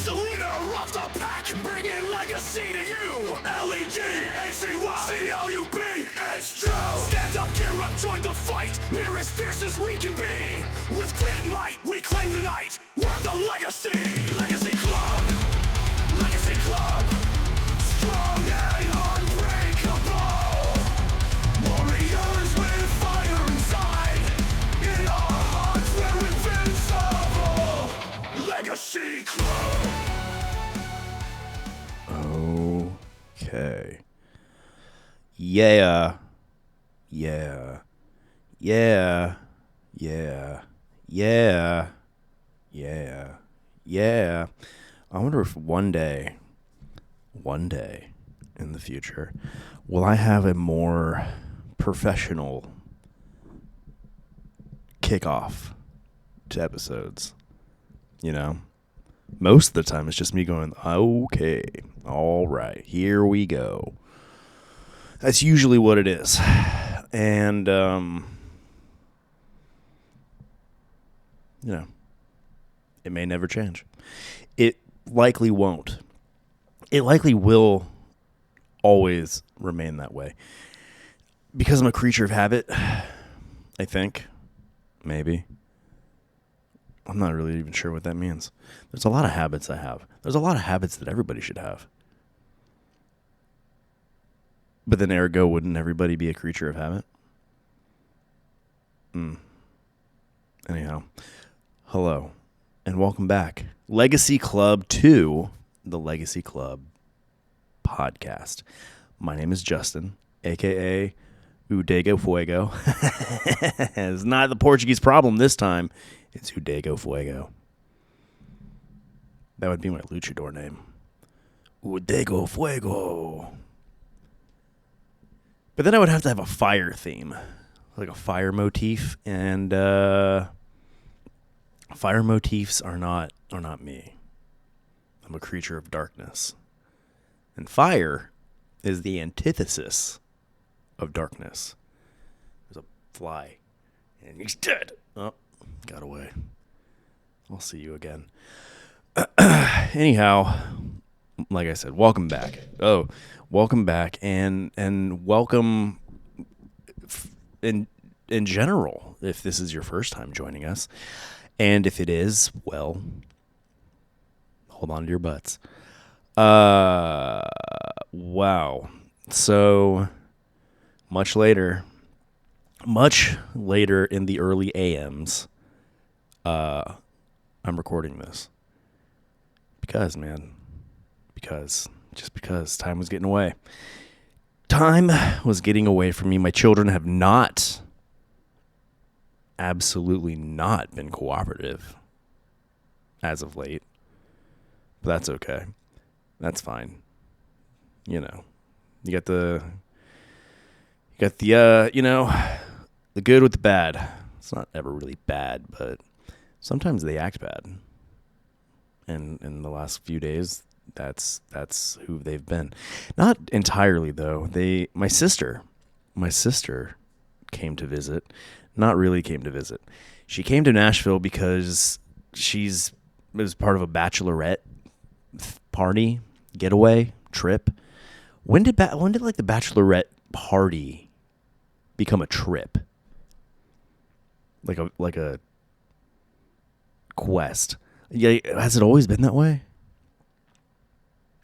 Who's the leader of the pack? Bringing legacy to you. Legacy, it's true. Stand up, gear up, join the fight. We're as fierce as we can be. With grit and might, we claim the night. We're the Legacy. Legacy Club. Legacy Club. Strong and unbreakable. Warriors with fire inside. In our hearts, we're invincible. Legacy Club. Okay. Yeah. Yeah. Yeah. Yeah. Yeah. Yeah. Yeah. I wonder if one day in the future, will I have a more professional kickoff to episodes? You know? Most of the time, it's just me going, okay, all right, here we go. That's usually what it is. And, it may never change. It likely won't. It likely will always remain that way. Because I'm a creature of habit, I think. Maybe. I'm not really even sure what that means. There's a lot of habits I have. There's a lot of habits that everybody should have. But then ergo, wouldn't everybody be a creature of habit? Anyhow, hello and welcome back. Legacy Club to the Legacy Club podcast. My name is Justin, a.k.a. Udego Fuego. It's not the Portuguese problem this time. It's Udego Fuego. That would be my luchador name. Udego Fuego. But then I would have to have a fire theme. Like a fire motif. And fire motifs are not me. I'm a creature of darkness. And fire is the antithesis of darkness. There's a fly. And he's dead. Oh. Got away. I'll see you again. Anyhow, like I said, welcome back. Oh, welcome back, and welcome in general. If this is your first time joining us, and if it is, well, hold on to your butts. Wow. So much later in the early AMs. I'm recording this because time was getting away. Time was getting away from me. My children have absolutely not been cooperative as of late, but that's okay. That's fine. You got the the good with the bad. It's not ever really bad, but sometimes they act bad. And in the last few days, that's who they've been. Not entirely though. My sister came to visit. Not really came to visit. She came to Nashville because it was part of a bachelorette party, getaway, trip. When did like the bachelorette party become a trip? Like a quest. Yeah, has it always been that way?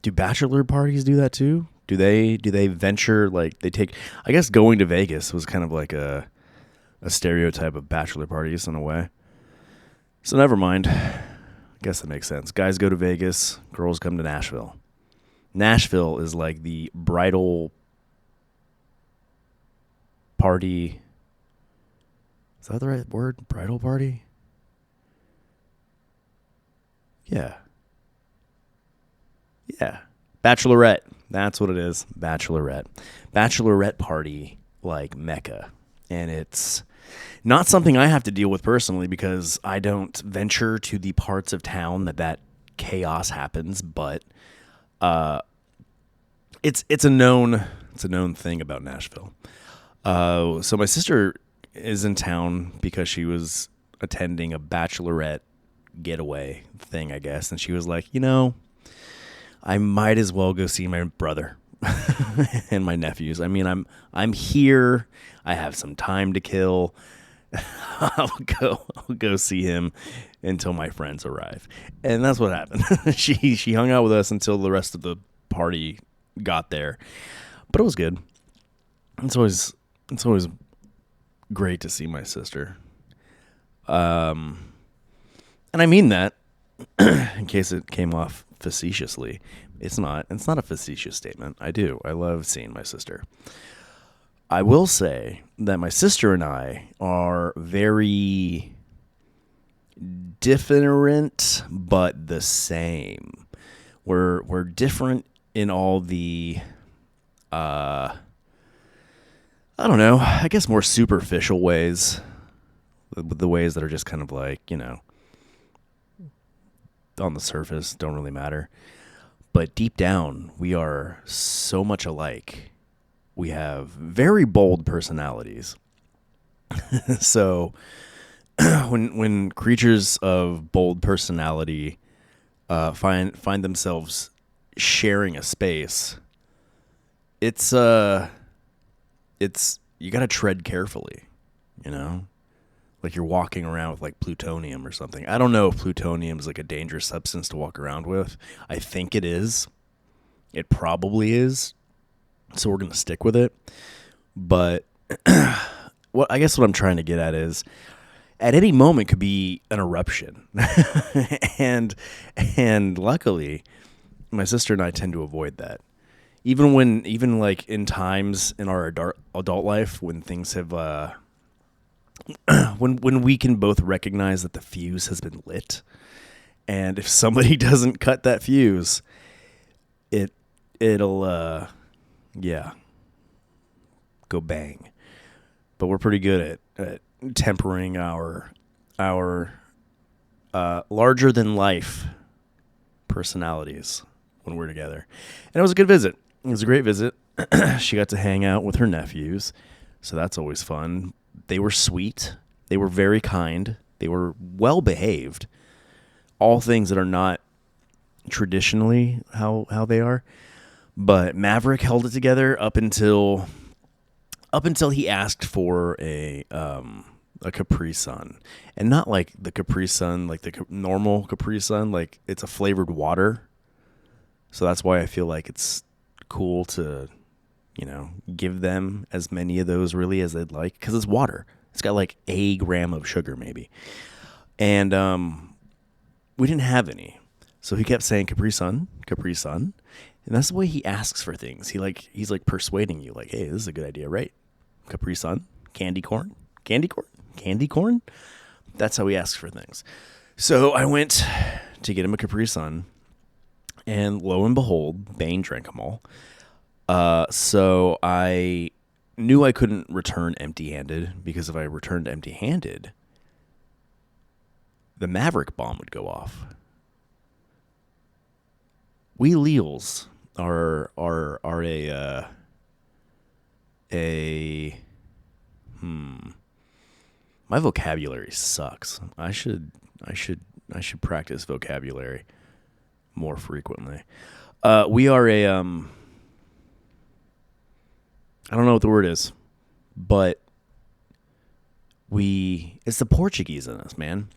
Do bachelor parties do that too? Do they venture, like they take, I guess going to Vegas was kind of like a stereotype of bachelor parties in a way. So never mind. I guess that makes sense. Guys go to Vegas, girls come to Nashville. Nashville is like the bridal party. Is that the right word? Bridal party? Yeah. Bachelorette. That's what it is. Bachelorette. Bachelorette party, like Mecca. And it's not something I have to deal with personally because I don't venture to the parts of town that chaos happens, but it's a known thing about Nashville. So my sister is in town because she was attending a bachelorette getaway thing, I guess. And she was like, I might as well go see my brother and my nephews. I mean, I'm here. I have some time to kill. I'll go see him until my friends arrive. And that's what happened. She hung out with us until the rest of the party got there. But it was good. It's always great to see my sister. And I mean that in case it came off facetiously. It's not a facetious statement. I love seeing my sister. I will say that my sister and I are very different, but the same. We're different in all the, I don't know, I guess more superficial ways, the ways that are just kind of like, on the surface, don't really matter. But deep down, we are so much alike. We have very bold personalities. So when creatures of bold personality find themselves sharing a space, it's you got to tread carefully, like you're walking around with like plutonium or something. I don't know if plutonium is like a dangerous substance to walk around with. I think it is. It probably is. So we're going to stick with it. But I guess what I'm trying to get at is at any moment could be an eruption. and luckily my sister and I tend to avoid that. Even like in times in our adult life when things have when we can both recognize that the fuse has been lit, and if somebody doesn't cut that fuse, it'll go bang. But we're pretty good at tempering our larger than life personalities when we're together. And it was a good visit. It was a great visit. She got to hang out with her nephews, so that's always fun. They were sweet. They were very kind. They were well behaved. All things that are not traditionally how they are. But Maverick held it together up until he asked for a Capri Sun, and not like the Capri Sun, like the normal Capri Sun, like it's a flavored water. So that's why I feel like it's cool to, give them as many of those really as they'd like, because it's water. It's got like a gram of sugar maybe, and we didn't have any, so he kept saying Capri Sun, Capri Sun. And that's the way he asks for things. He's like persuading you, like, hey, this is a good idea, right? Capri Sun, candy corn. That's how he asks for things. So I went to get him a Capri Sun, and lo and behold, Bane drank them all. So I knew I couldn't return empty-handed, because if I returned empty-handed, the Maverick bomb would go off. We Leals are my vocabulary sucks. I should practice vocabulary more frequently. We are I don't know what the word is, but it's the Portuguese in us, man.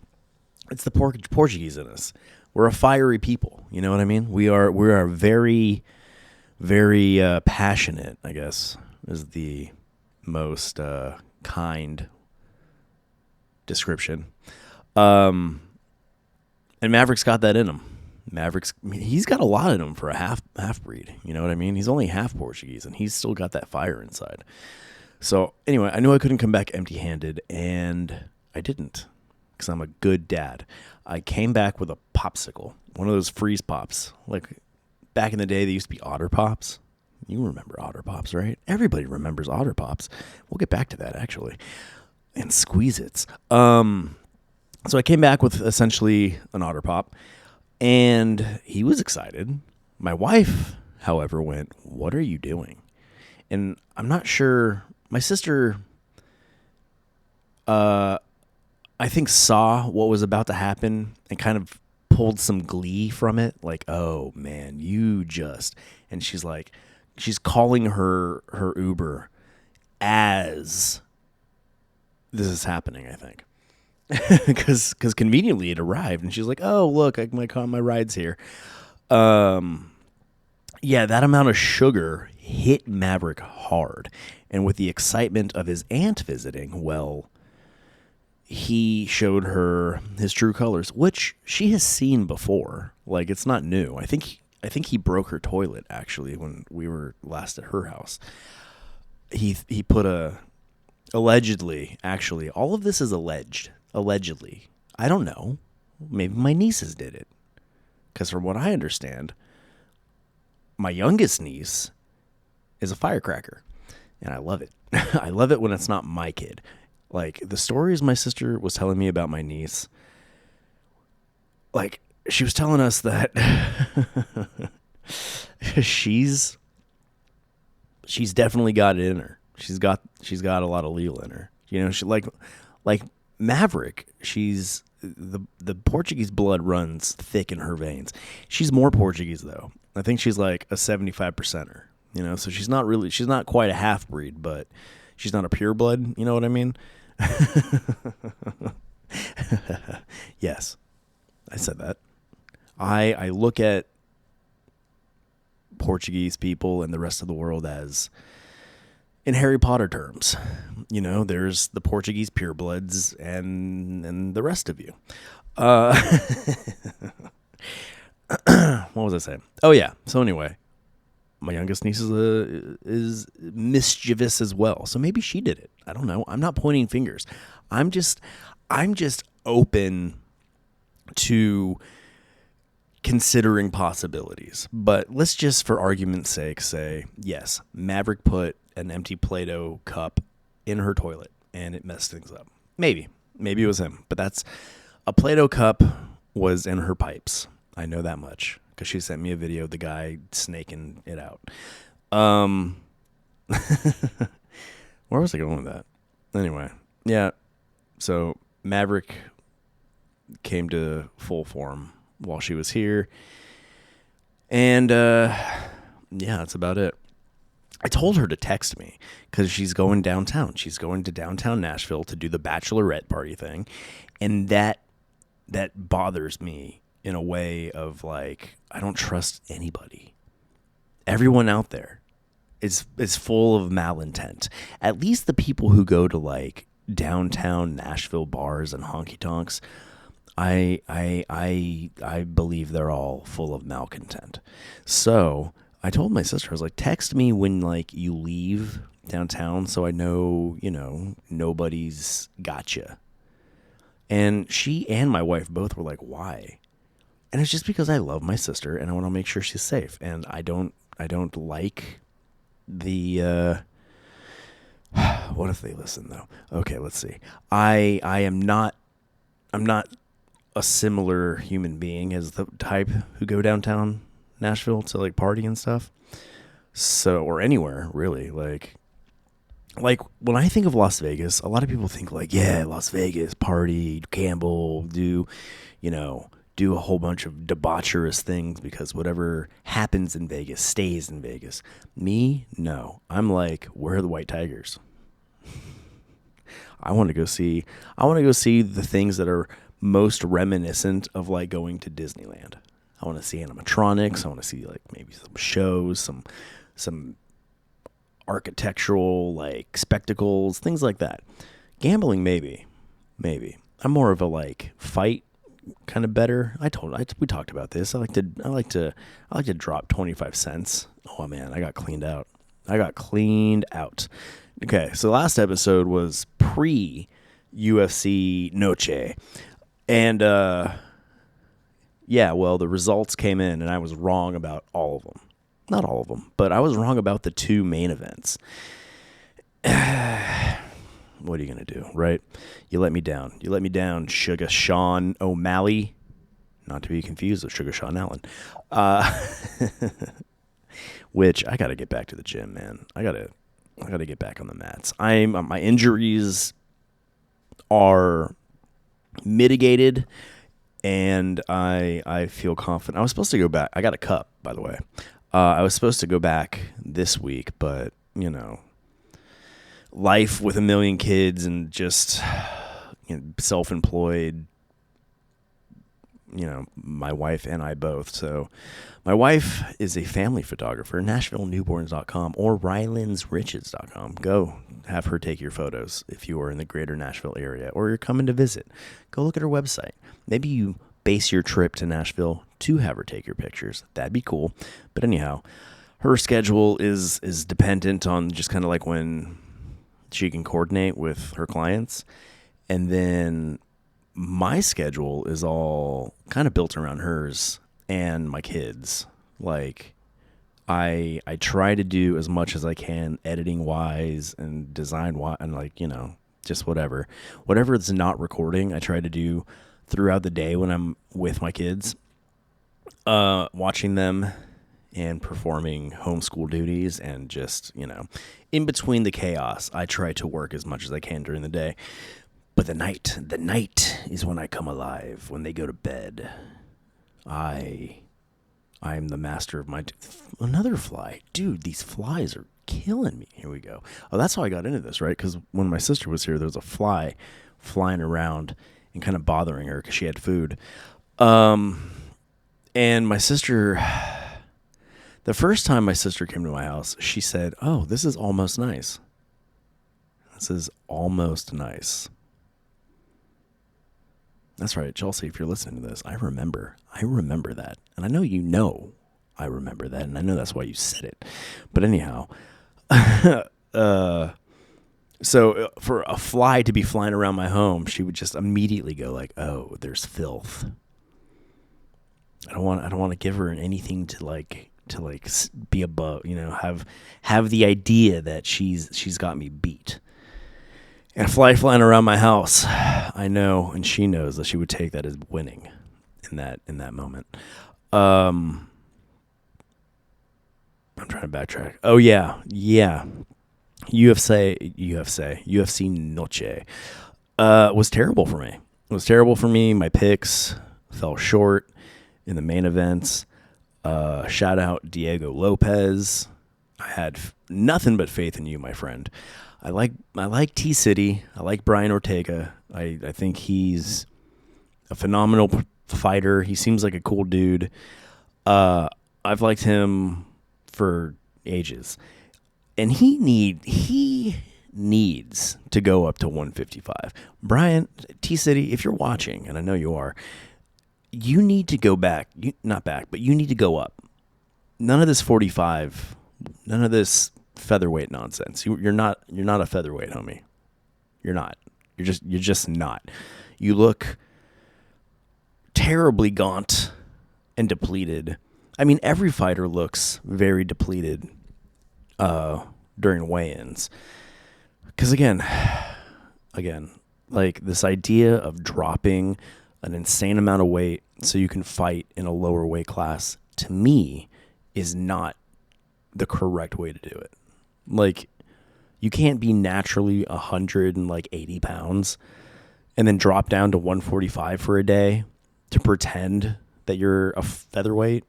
It's the Portuguese in us. We're a fiery people. You know what I mean? We are very, very passionate, I guess, is the most kind description. And Maverick's got that in him. He's got a lot in him for a half breed. You know what I mean? He's only half Portuguese, and he's still got that fire inside. So anyway, I knew I couldn't come back empty-handed, and I didn't, because I'm a good dad. I came back with a popsicle, one of those freeze pops. Like back in the day, they used to be Otter Pops. You remember Otter Pops, right? Everybody remembers Otter Pops. We'll get back to that, actually. And Squeeze-Its. So I came back with essentially an Otter Pop, and he was excited. My wife, however, went, "What are you doing?" And I'm not sure. My sister, I I think saw what was about to happen and kind of pulled some glee from it. Like, oh man, and she's calling her Uber as this is happening, I think. Because conveniently it arrived, and she's like, "Oh, look, my ride's here." Yeah, that amount of sugar hit Maverick hard, and with the excitement of his aunt visiting, well, he showed her his true colors, which she has seen before. Like, it's not new. I think he broke her toilet actually when we were last at her house. He put allegedly, actually, all of this is allegedly. I don't know. Maybe my nieces did it. Because from what I understand, my youngest niece is a firecracker. And I love it. I love it when it's not my kid. Like, the stories my sister was telling me about my niece, like, she was telling us that she's definitely got it in her. She's got a lot of Leal in her. You know, she like Maverick, she's the Portuguese blood runs thick in her veins. She's more Portuguese though. I think she's like a 75%er. You know, so she's not quite a half breed, but she's not a pure blood. You know what I mean? Yes, I said that. I look at Portuguese people and the rest of the world as, in Harry Potter terms, you know, there's the Portuguese purebloods and the rest of you. What was I saying? Oh yeah. So anyway, my youngest niece is mischievous as well. So maybe she did it. I don't know. I'm not pointing fingers. I'm just open to considering possibilities. But let's just, for argument's sake, say, yes, Maverick put an empty Play-Doh cup in her toilet and it messed things up. Maybe it was him, but a Play-Doh cup was in her pipes. I know that much because she sent me a video of the guy snaking it out. Where was I going with that? Anyway, yeah. So Maverick came to full form while she was here. And, yeah, that's about it. I told her to text me because she's going downtown. She's going to downtown Nashville to do the bachelorette party thing. And that bothers me in a way of, like, I don't trust anybody. Everyone out there is full of malintent. At least the people who go to, like, downtown Nashville bars and honky tonks, I believe they're all full of malcontent. So I told my sister, I was like, text me when, like, you leave downtown so I know, you know, nobody's got you. And she and my wife both were like, why? And it's just because I love my sister and I want to make sure she's safe. And I don't like the, what if they listen though? Okay, let's see. I'm not a similar human being as the type who go downtown Nashville to, like, party and stuff. So, or anywhere really, like when I think of Las Vegas, a lot of people think, like, yeah, Las Vegas, party, gamble, do a whole bunch of debaucherous things because whatever happens in Vegas stays in Vegas. Me, no. I'm like, where are the white tigers? I want to go see the things that are most reminiscent of, like, going to Disneyland. I want to see animatronics. I want to see, like, maybe some shows, some architectural, like, spectacles, things like that. Gambling, maybe. I'm more of a, like, fight kind of better. We talked about this. I like to drop 25 cents. Oh man, I got cleaned out. Okay, so the last episode was pre UFC Noche. And yeah, well, the results came in and I was wrong about all of them. Not all of them, but I was wrong about the two main events. What are you going to do, right? You let me down. Sugar Sean O'Malley. Not to be confused with Sugar Sean Allen. Which I got to get back to the gym, man. I got to get back on the mats. My injuries are mitigated, and I feel confident. I was supposed to go back. I got a cup, by the way. I was supposed to go back this week, but, life with a million kids and just self-employed, my wife and I both. So my wife is a family photographer, NashvilleNewborns.com or RylandsRiches.com. Go have her take your photos if you are in the greater Nashville area or you're coming to visit. Go look at her website. Maybe you base your trip to Nashville to have her take your pictures. That'd be cool. But anyhow, her schedule is dependent on just kind of like when she can coordinate with her clients. And then my schedule is all kind of built around hers and my kids. Like, I try to do as much as I can editing wise and design wise and just whatever it's not recording, I try to do throughout the day when I'm with my kids, watching them and performing homeschool duties and just, in between the chaos, I try to work as much as I can during the day. But the night is when I come alive. When they go to bed, I am the master of my... Another fly. Dude, these flies are killing me. Here we go. Oh, that's how I got into this, right? Because when my sister was here, there was a fly flying around and kind of bothering her because she had food. And my sister... The first time my sister came to my house, she said, "Oh, this is almost nice. This is almost nice." That's right, Chelsea, if you're listening to this, I remember that. And I know I remember that, and I know that's why you said it. But anyhow, so for a fly to be flying around my home, she would just immediately go like, "Oh, there's filth." I don't want to give her anything to be above, have the idea that she's got me beat. And a fly flying around my house, I know, and she knows that she would take that as winning in that moment. I'm trying to backtrack. Oh yeah. UFC Noche was terrible for me. It was terrible for me. My picks fell short in the main events. Shout out Diego Lopez. I had nothing but faith in you, my friend. I like T-City. I like Brian Ortega. I think he's a phenomenal fighter. He seems like a cool dude. I've liked him for ages. And he needs to go up to 155. Brian, T-City, if you're watching, and I know you are, you need to go back. Not back, but you need to go up. None of this 45, none of this featherweight nonsense. You're not a featherweight, homie. You're not. You're just not. You look terribly gaunt and depleted. I mean, every fighter looks very depleted during weigh-ins. Because again, like this idea of dropping an insane amount of weight so you can fight in a lower weight class, to me, is not the correct way to do it. Like, you can't be naturally 180 pounds and then drop down to 145 for a day to pretend that you're a featherweight.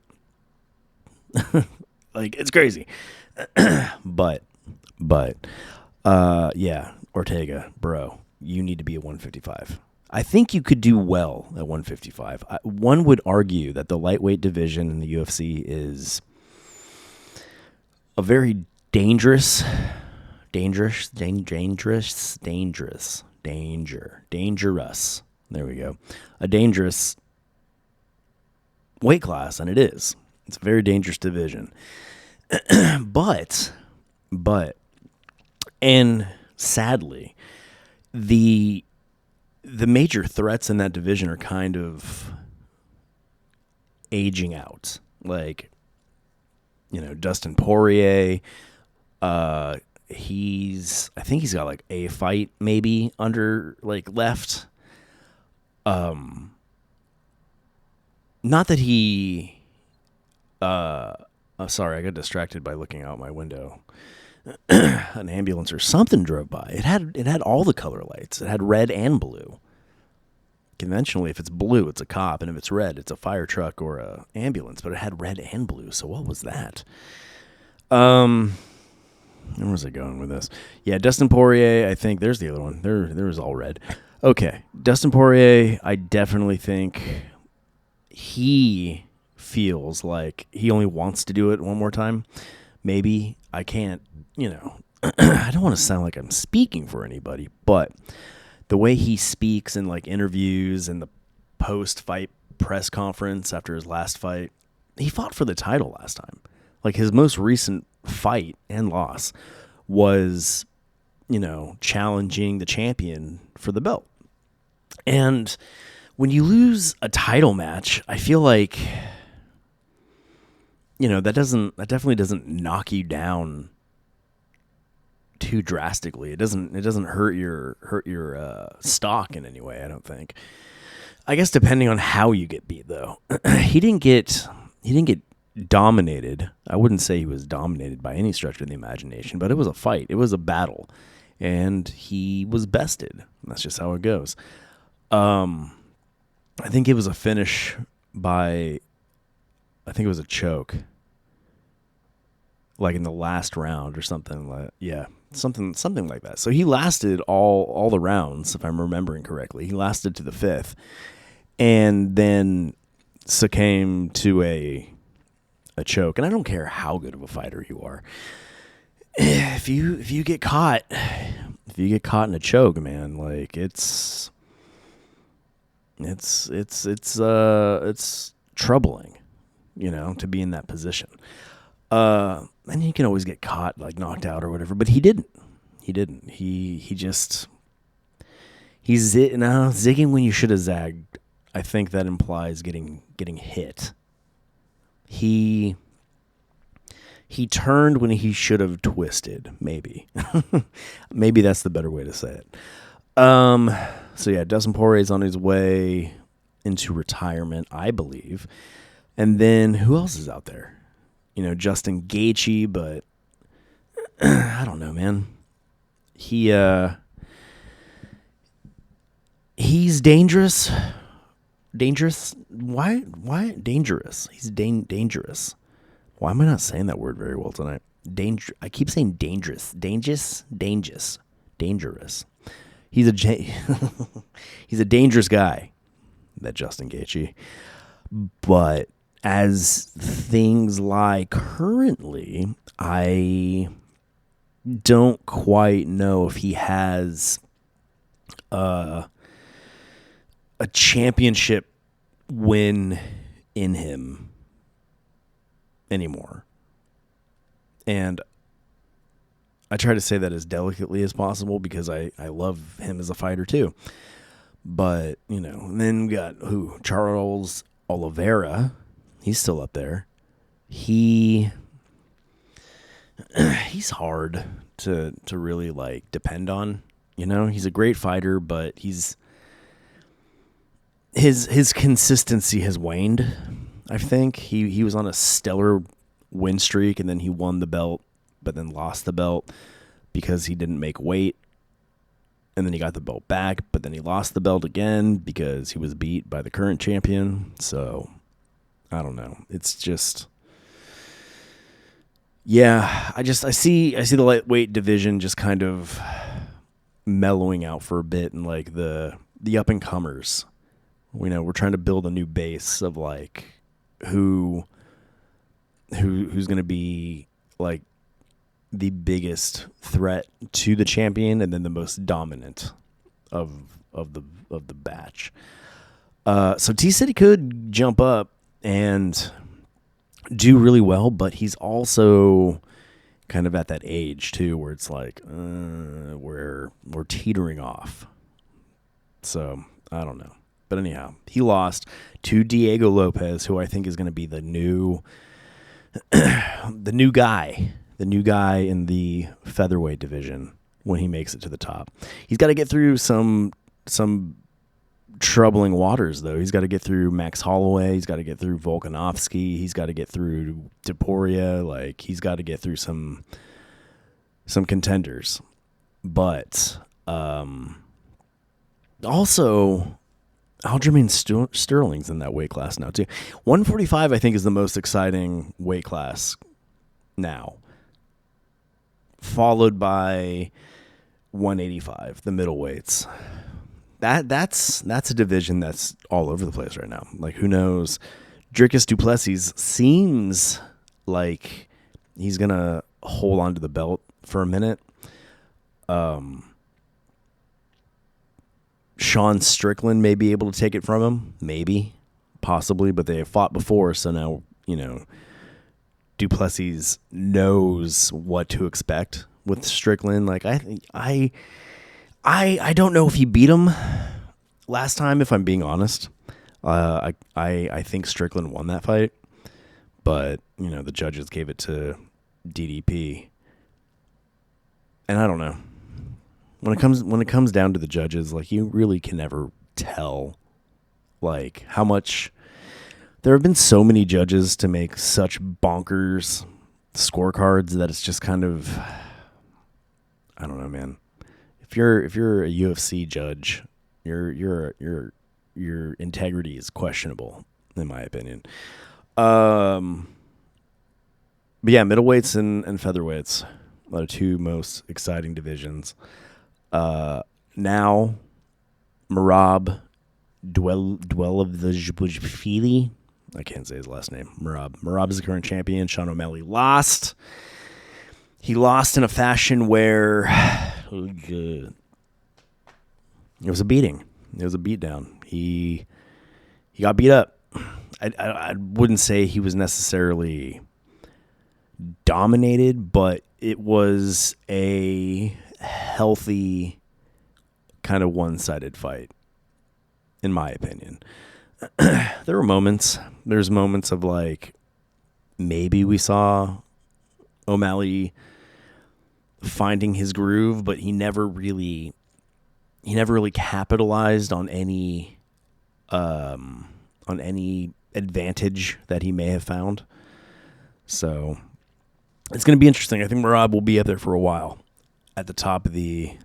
Like, it's crazy. But yeah, Ortega, bro, you need to be at 155. I think you could do well at 155. One would argue that the lightweight division in the UFC is a very dangerous. There we go. A dangerous weight class, and it is. It's a very dangerous division. But, and sadly, the major threats in that division are kind of aging out. Like, Dustin Poirier, I think he's got like a fight maybe under left. Not that he, sorry, I got distracted by looking out my window. An ambulance or something drove by. It had all the color lights. It had red and blue. conventionally, if it's blue, it's a cop, and if it's red, it's a fire truck or a ambulance. But it had red and blue, so what was that? Where was I going with this? Yeah, Dustin Poirier, I think, there's the other one. There was all red. Okay, Dustin Poirier, I definitely think he feels like he only wants to do it one more time. Maybe. I can't, I don't want to sound like I'm speaking for anybody, but the way he speaks in like interviews and the post-fight press conference after his last fight, he fought for the title last time. Like his most recent fight and loss was, challenging the champion for the belt. And when you lose a title match, I feel like, that definitely doesn't knock you down too drastically. It doesn't hurt your stock in any way, I don't think. I guess depending on how you get beat though. He didn't get dominated. I wouldn't say he was dominated by any stretch of the imagination, but it was a fight. It was a battle, and he was bested. That's just how it goes. I think it was a finish by, I think it was a choke, like in the last round or something like, yeah, something like that. So he lasted all the rounds, if I'm remembering correctly. He lasted to the 5th, and then succumbed to a choke. And I don't care how good of a fighter you are, if you get caught in a choke, man, like it's troubling, to be in that position. And you can always get caught, like knocked out or whatever, but he didn't. He's zigging when you should have zagged. I think that implies getting hit. He turned when he should have twisted, maybe. Maybe that's the better way to say it. So yeah, Dustin Poirier's on his way into retirement, I believe. And then who else is out there? Justin Gaethje, but I don't know, man. He's dangerous. Dangerous? Why dangerous? He's dangerous. Why am I not saying that word very well tonight? I keep saying dangerous. Dangerous. He's a dangerous guy, that Justin Gaethje. But as things lie currently, I don't quite know if he has a championship win in him anymore. And I try to say that as delicately as possible because I love him as a fighter too. But, and then we got Charles Oliveira. He's still up there. He's hard to really like depend on. He's a great fighter, but his consistency has waned. I think he was on a stellar win streak, and then he won the belt, but then lost the belt because he didn't make weight. And then he got the belt back, but then he lost the belt again because he was beat by the current champion. So I don't know. It's just, yeah, I see the lightweight division just kind of mellowing out for a bit, and like the up and comers. We're trying to build a new base of like who's going to be like the biggest threat to the champion, and then the most dominant of the batch. So T-City could jump up and do really well, but he's also kind of at that age too, where it's like we're teetering off. So I don't know, but anyhow, he lost to Diego Lopez, who I think is going to be the new guy in the featherweight division when he makes it to the top. He's got to get through some troubling waters, though. He's got to get through Max Holloway. He's got to get through Volkanovski. He's got to get through Topuria. Like, he's got to get through some contenders. But also, Aljamain Sterling's in that weight class now too. 145, I think, is the most exciting weight class now, followed by 185, the middleweights. That's a division that's all over the place right now. Like, who knows? Dricus du Plessis seems like he's gonna hold on to the belt for a minute. Sean Strickland may be able to take it from him, maybe, possibly, but they have fought before, so now, you know, du Plessis knows what to expect with Strickland. Like, I don't know if he beat him last time, if I'm being honest. I think Strickland won that fight, but, you know, the judges gave it to DDP. And I don't know. When it comes down to the judges, like, you really can never tell, like, how much. There have been so many judges to make such bonkers scorecards that it's just kind of, I don't know, man. If you're a UFC judge, your integrity is questionable, in my opinion. But yeah, middleweights and featherweights are the two most exciting divisions. Now, Merab Dwelevishvili, I can't say his last name. Merab is the current champion. Sean O'Malley lost. He lost in a fashion where it was a beating. It was a beatdown. He got beat up. I wouldn't say he was necessarily dominated, but it was a healthy kind of one-sided fight, in my opinion. There were moments. There's moments of, like, maybe we saw O'Malley finding his groove, but he never really capitalized on any advantage that he may have found. So it's going to be interesting. I think Merab will be up there for a while at the top of the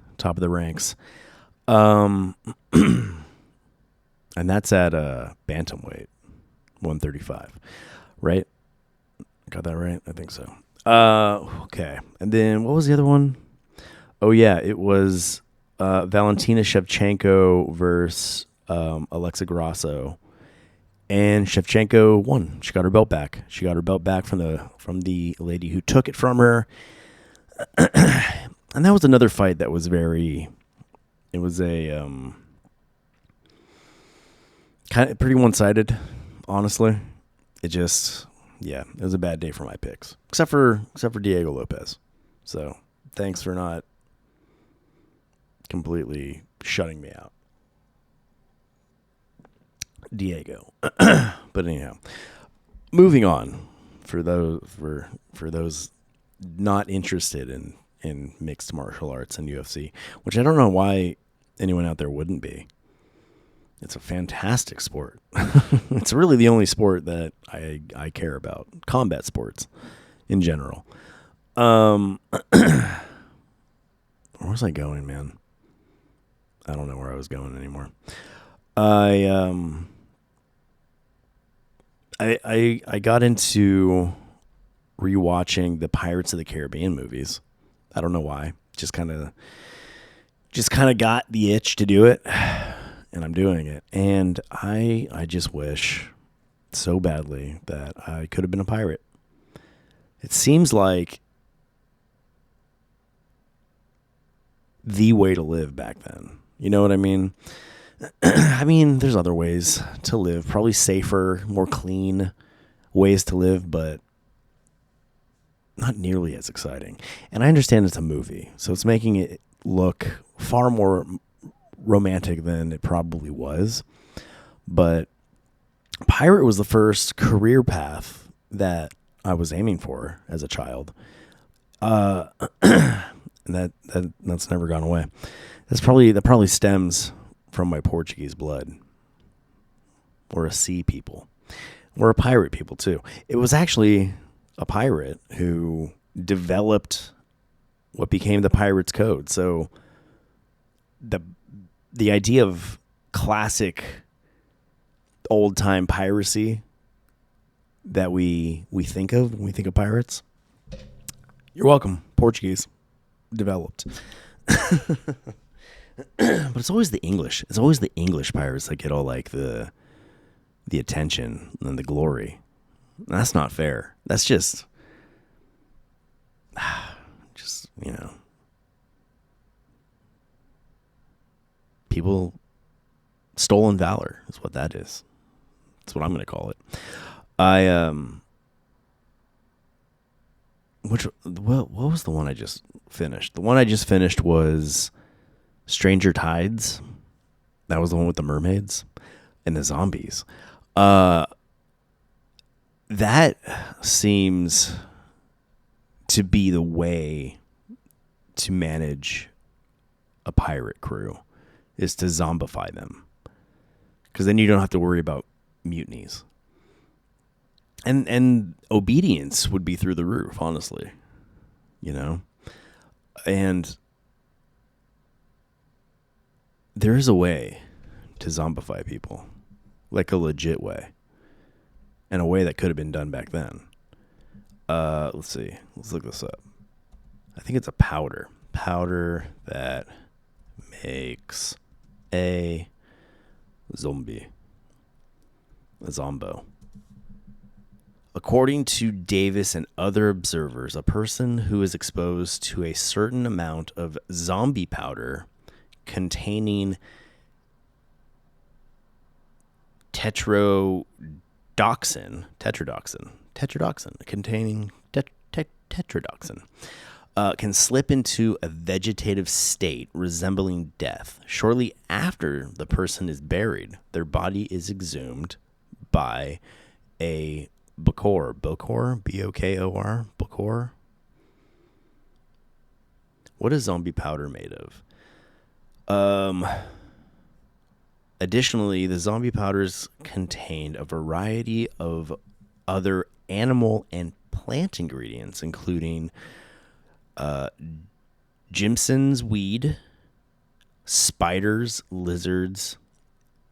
ranks. And that's at bantamweight, 135, right? Got that right? I think so. Okay. And then what was the other one? Oh yeah, it was Valentina Shevchenko versus Alexa Grasso. And Shevchenko won. She got her belt back. She got her belt back from the lady who took it from her. And that was another fight that was it was a kind of pretty one-sided, honestly. It was a bad day for my picks. Except for Diego Lopez. So, thanks for not completely shutting me out, Diego. But anyhow, moving on for those not interested in mixed martial arts and UFC, which I don't know why anyone out there wouldn't be. It's a fantastic sport. It's really the only sport that I care about. Combat sports in general. Where was I going, man? I don't know where I was going anymore. I got into rewatching the Pirates of the Caribbean movies. I don't know why. Just kind of got the itch to do it, and I'm doing it. And I just wish so badly that I could have been a pirate. It seems like the way to live back then. You know what I mean? I mean, there's other ways to live, probably safer, more clean ways to live, but not nearly as exciting. And I understand it's a movie, so it's making it look far more romantic than it probably was. But pirate was the first career path that I was aiming for as a child. And that's never gone away. That probably stems from my Portuguese blood. We're a sea people. We're a pirate people too. It was actually a pirate who developed what became the Pirates Code. So the idea of classic old time piracy that we think of when we think of pirates. You're welcome. Portuguese developed. But it's always the English. It's always the English pirates that get all like the attention and the glory. That's not fair. That's just people stolen valor is what that is. That's what I'm going to call it. What was the one I just finished? The one I just finished was Stranger Tides. That was the one with the mermaids and the zombies. That seems to be the way to manage a pirate crew, is to zombify them. Because then you don't have to worry about mutinies. And obedience would be through the roof, honestly. And there is a way to zombify people, like a legit way, and a way that could have been done back then. Let's see. Let's look this up. I think it's a powder that makes a zombie, a zombo. According to Davis and other observers, a person who is exposed to a certain amount of zombie powder containing tetrodotoxin containing tetrodotoxin can slip into a vegetative state resembling death. Shortly after the person is buried, their body is exhumed by a Bokor, B-O-K-O-R, Bokor. What is zombie powder made of? Additionally, the zombie powders contained a variety of other animal and plant ingredients, including Jimson's weed, spiders, lizards,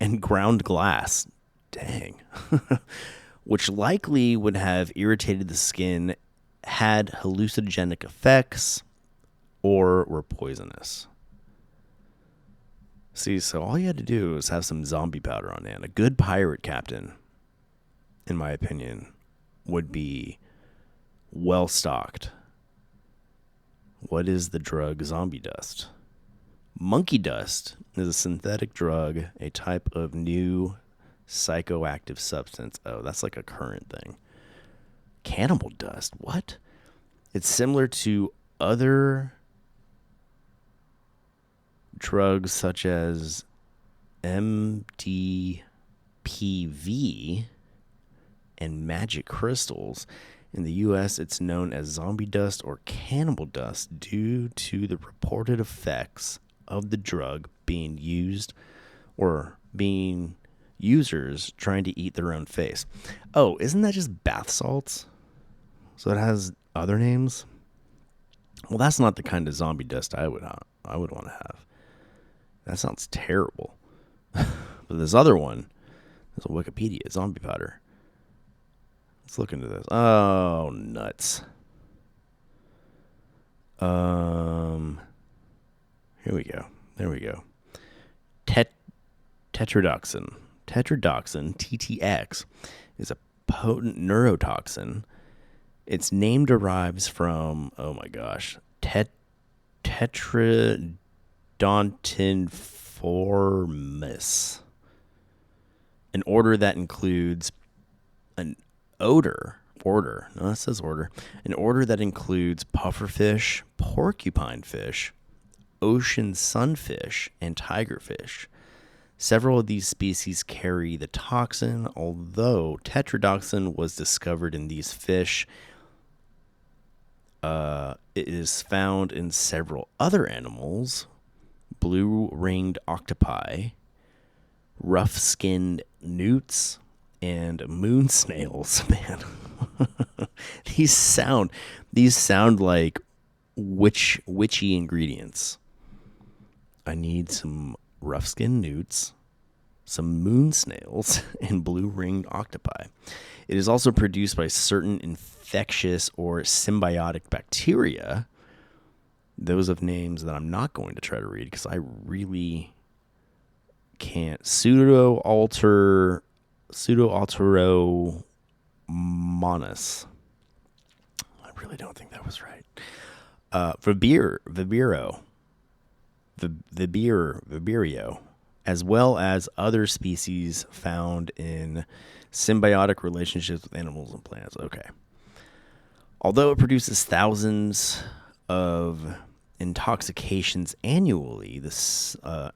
and ground glass. Dang. Which likely would have irritated the skin, had hallucinogenic effects, or were poisonous. See, so all you had to do was have some zombie powder on hand. A good pirate captain, in my opinion, would be well stocked. What is the drug zombie dust? Monkey dust is a synthetic drug, a type of new psychoactive substance. Oh, that's like a current thing. Cannibal dust. What? It's similar to other drugs such as MDPV and magic crystals. In the U.S., it's known as zombie dust or cannibal dust due to the reported effects of the drug being used or being users trying to eat their own face. Oh, isn't that just bath salts? So it has other names? Well, that's not the kind of zombie dust I would want to have. That sounds terrible. But this other one, there's a Wikipedia, zombie powder. Let's look into this. Oh, nuts. Here we go. There we go. Tetrodotoxin. Tetrodotoxin, TTX, is a potent neurotoxin. Its name derives from, oh my gosh, Tetradontiformis, an order that includes an order that includes pufferfish, porcupine fish, ocean sunfish, and tigerfish. Several of these species carry the toxin, although tetrodotoxin was discovered in these fish. It is found in several other animals: blue-ringed octopi, rough-skinned newts, and moon snails. Man, these sound like witchy ingredients. I need some rough-skinned newts some moon snails, and blue-ringed octopi. It is also produced by certain infectious or symbiotic bacteria. Those of names that I'm not going to try to read because I really can't. Pseudo-Alteromonas. I really don't think that was right. Vibrio, as well as other species found in symbiotic relationships with animals and plants. Okay. Although it produces thousands of intoxications annually,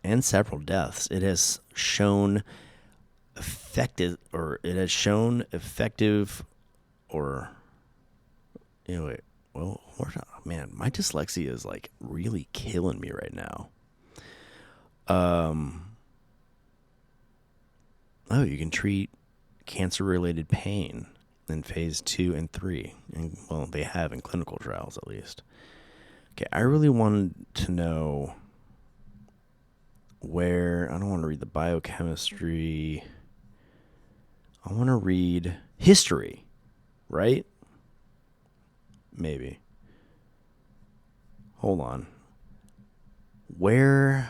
and several deaths, it has shown effective, or well, man, my dyslexia is like really killing me right now. You can treat cancer-related pain in phase 2 and 3. And, well, they have in clinical trials at least. Okay, I really wanted to know where, I don't want to read the biochemistry. I want to read history, right? Maybe. Hold on. Where,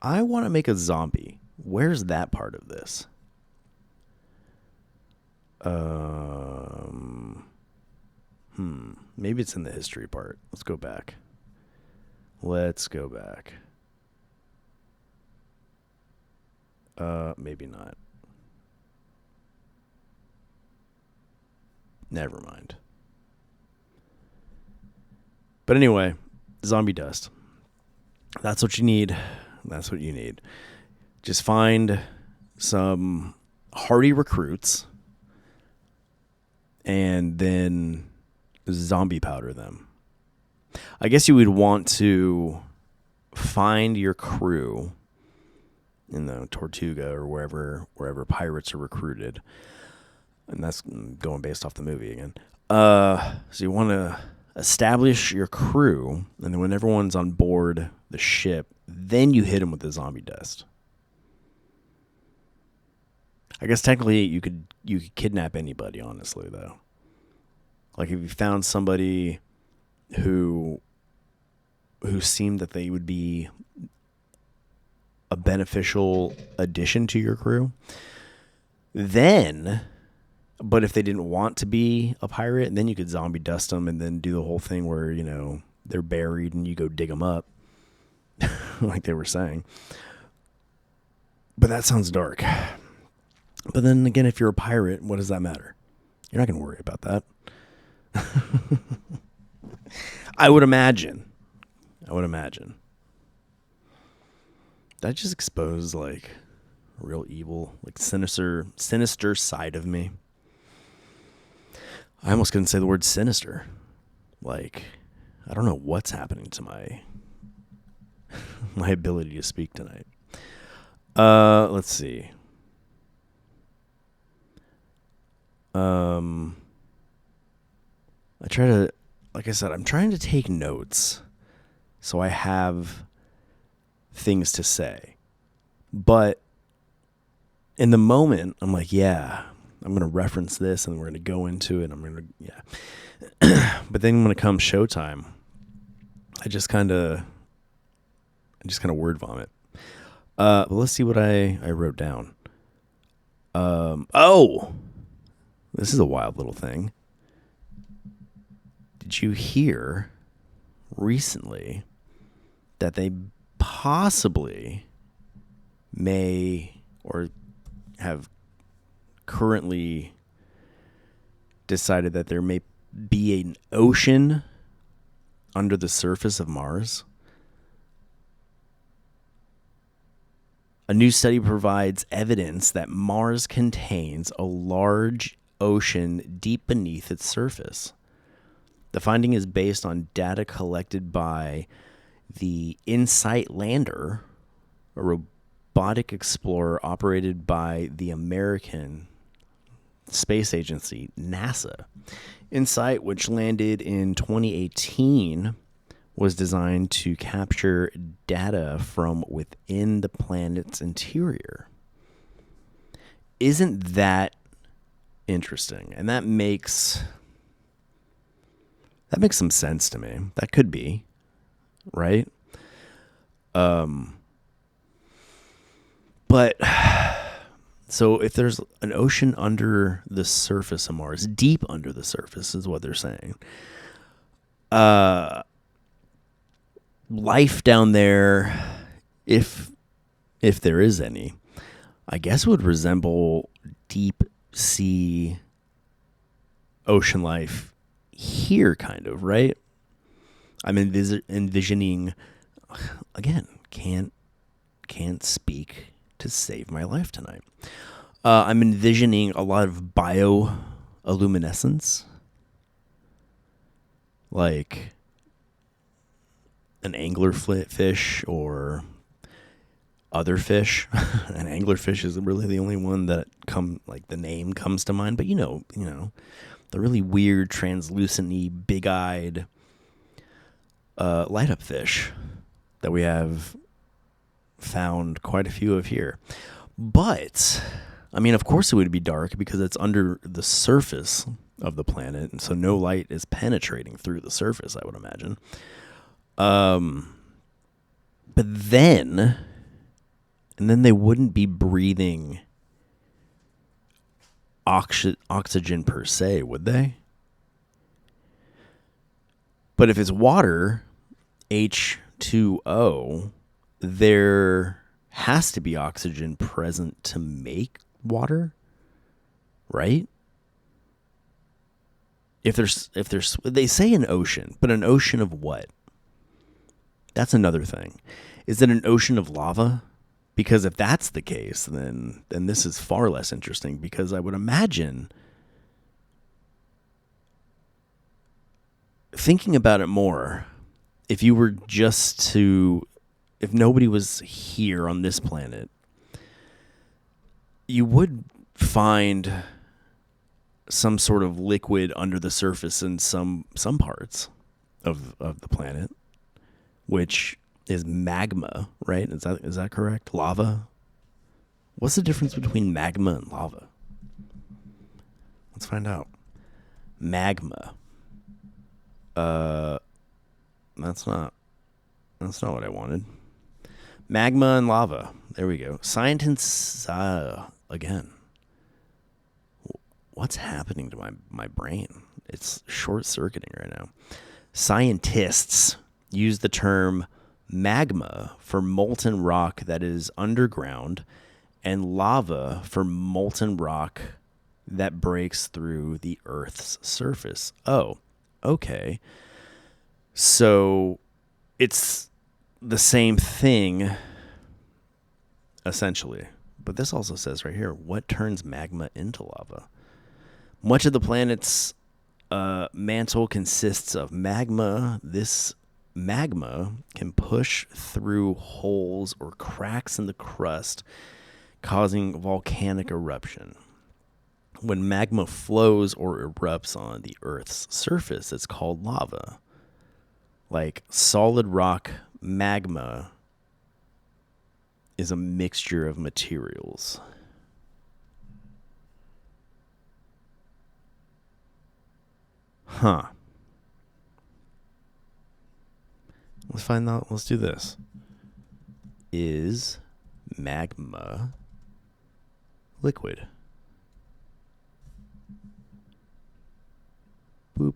I want to make a zombie. Where's that part of this? Maybe it's in the history part. Let's go back. Maybe not. Never mind. But anyway, zombie dust. That's what you need. Just find some hardy recruits and then zombie powder them. I guess you would want to find your crew in the Tortuga or wherever pirates are recruited. And that's going based off the movie again. So you want to establish your crew, and then when everyone's on board the ship, then you hit them with the zombie dust. I guess technically you could kidnap anybody, honestly, though. Like if you found somebody who seemed that they would be a beneficial addition to your crew, then, but if they didn't want to be a pirate, then you could zombie dust them and then do the whole thing where, you know, they're buried and you go dig them up, like they were saying. But that sounds dark. But then again, if you're a pirate, what does that matter? You're not going to worry about that. I would imagine. That just exposed like a real evil, like sinister side of me. I almost couldn't say the word sinister. Like, I don't know what's happening to my ability to speak tonight. Let's see. I try to, like I said, I'm trying to take notes so I have things to say. But in the moment, I'm like, yeah, I'm going to reference this and we're going to go into it. But then when it comes showtime, I just kind of word vomit. But let's see what I wrote down. This is a wild little thing. Did you hear recently that they possibly may or have currently decided that there may be an ocean under the surface of Mars? A new study provides evidence that Mars contains a large ocean deep beneath its surface. The finding is based on data collected by the InSight lander, a robotic explorer operated by the American Space Agency, NASA. InSight, which landed in 2018, was designed to capture data from within the planet's interior. isn't that interesting? And that makes some sense to me. That could be, right? But so if there's an ocean under the surface of Mars, deep under the surface is what they're saying. Life down there, if there is any, I guess would resemble deep sea ocean life here, kind of, right? I'm envisioning, again, can't speak to save my life tonight. I'm envisioning a lot of bioluminescence, like an anglerfish or other fish. An anglerfish is really the only one that the name comes to mind. But you know, the really weird, translucent-y, big-eyed light-up fish that we have found quite a few of here. But I mean, of course it would be dark because it's under the surface of the planet, and so no light is penetrating through the surface, I would imagine. But then they wouldn't be breathing oxygen per se, would they? But if it's water, H2O, there has to be oxygen present to make water, right? If there's they say an ocean, but an ocean of what? That's another thing. Is it an ocean of lava? Because if that's the case, then this is far less interesting, because I would imagine, thinking about it more, if nobody was here on this planet, you would find some sort of liquid under the surface in some parts of the planet, which is magma, right? Is that correct? Lava? What's the difference between magma and lava? Let's find out. Magma. That's not what I wanted. Magma and lava. There we go. Scientists, again. What's happening to my brain? It's short-circuiting right now. Scientists use the term magma for molten rock that is underground, and lava for molten rock that breaks through the Earth's surface. Oh, okay. So it's the same thing, essentially. But this also says right here, what turns magma into lava? Much of the planet's mantle consists of magma. This magma can push through holes or cracks in the crust, causing volcanic eruption. When magma flows or erupts on the Earth's surface, it's called lava. Like solid rock, magma is a mixture of materials. Huh. Let's find out. Let's do this. Is magma liquid? Boop.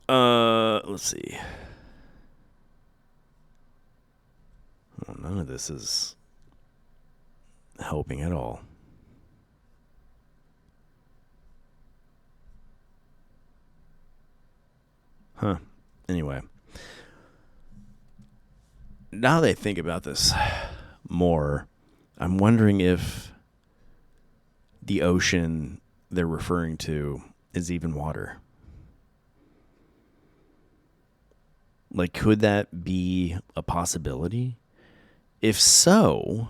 Let's see. Oh, none of this is helping at all. Huh. Anyway. Now that I think about this more, I'm wondering if the ocean they're referring to is even water. Like, could that be a possibility? If so,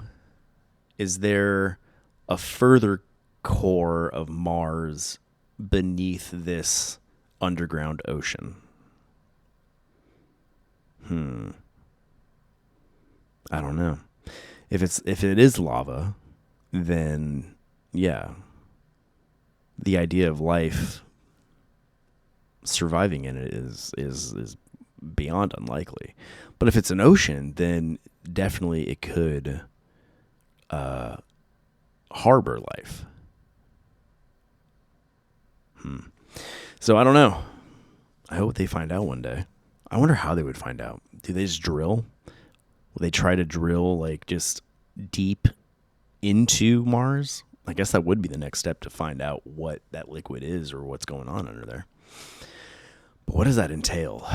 is there a further core of Mars beneath this underground ocean? I don't know. If it is lava, then yeah, the idea of life surviving in it is beyond unlikely. But if it's an ocean, then definitely it could harbor life. So I don't know. I hope they find out one day. I wonder how they would find out. Do they just drill? Will they try to drill like just deep into Mars? I guess that would be the next step to find out what that liquid is or what's going on under there. But what does that entail?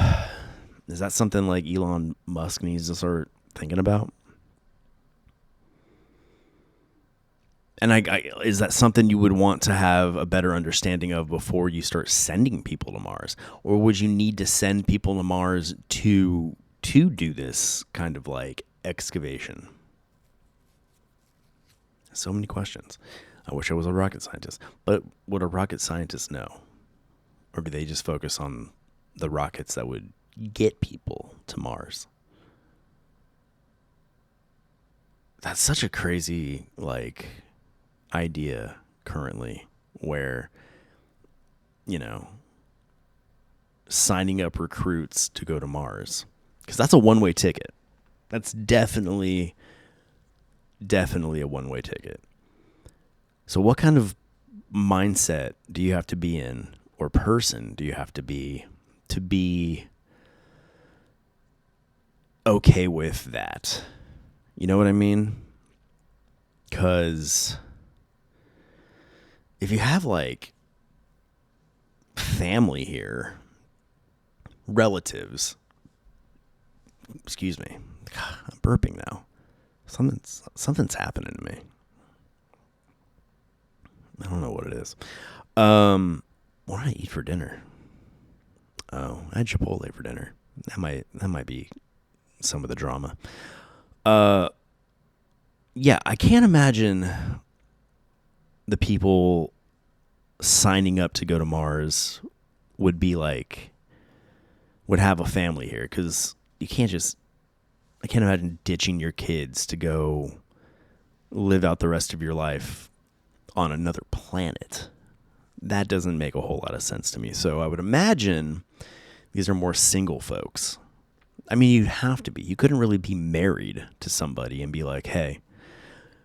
Is that something like Elon Musk needs to start thinking about? And is that something you would want to have a better understanding of before you start sending people to Mars? Or would you need to send people to Mars to do this kind of like excavation? So many questions. I wish I was a rocket scientist. But would a rocket scientist know? Or do they just focus on the rockets that would get people to Mars? That's such a crazy, like, idea currently where, you know, signing up recruits to go to Mars. Because that's a one-way ticket. That's definitely a one-way ticket. So what kind of mindset do you have to be in, or person do you have to be okay with that? You know what I mean? Because if you have like family here, relatives, excuse me, I'm burping now. Something's happening to me. I don't know what it is. What did I eat for dinner? Oh, I had Chipotle for dinner. That might be some of the drama. Yeah, I can't imagine the people signing up to go to Mars would have a family here, because I can't imagine ditching your kids to go live out the rest of your life on another planet. That doesn't make a whole lot of sense to me. So I would imagine these are more single folks. I mean, you'd have to be. You couldn't really be married to somebody and be like, hey,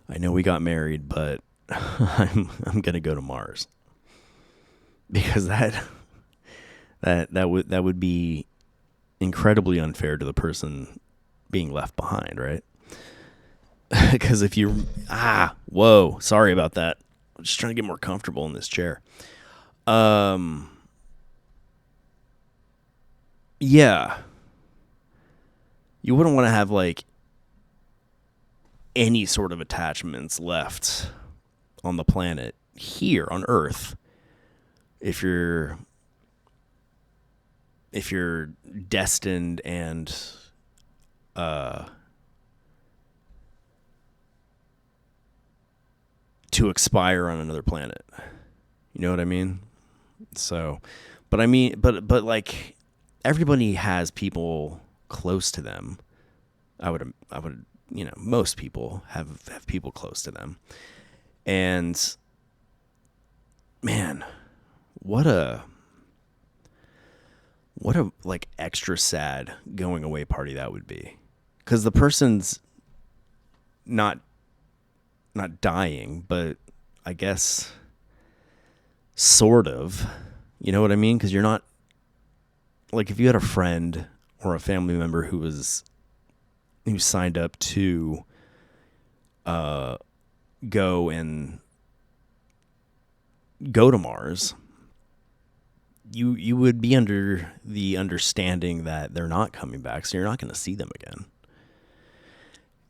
I know we got married, but I'm going to go to Mars. Because that would be incredibly unfair to the person being left behind, right? Because if you whoa, sorry about that. I'm just trying to get more comfortable in this chair. Yeah. You wouldn't want to have like any sort of attachments left on the planet here on Earth if you're destined and to expire on another planet. You know what I mean? So, but I mean, but like everybody has people close to them. I would, you know, most people have people close to them. And man, what a like extra sad going away party that would be. 'Cause the person's not dying, but I guess sort of, you know what I mean? 'Cause you're not, like, if you had a friend or a family member who signed up to go to Mars, you would be under the understanding that they're not coming back, so you're not going to see them again.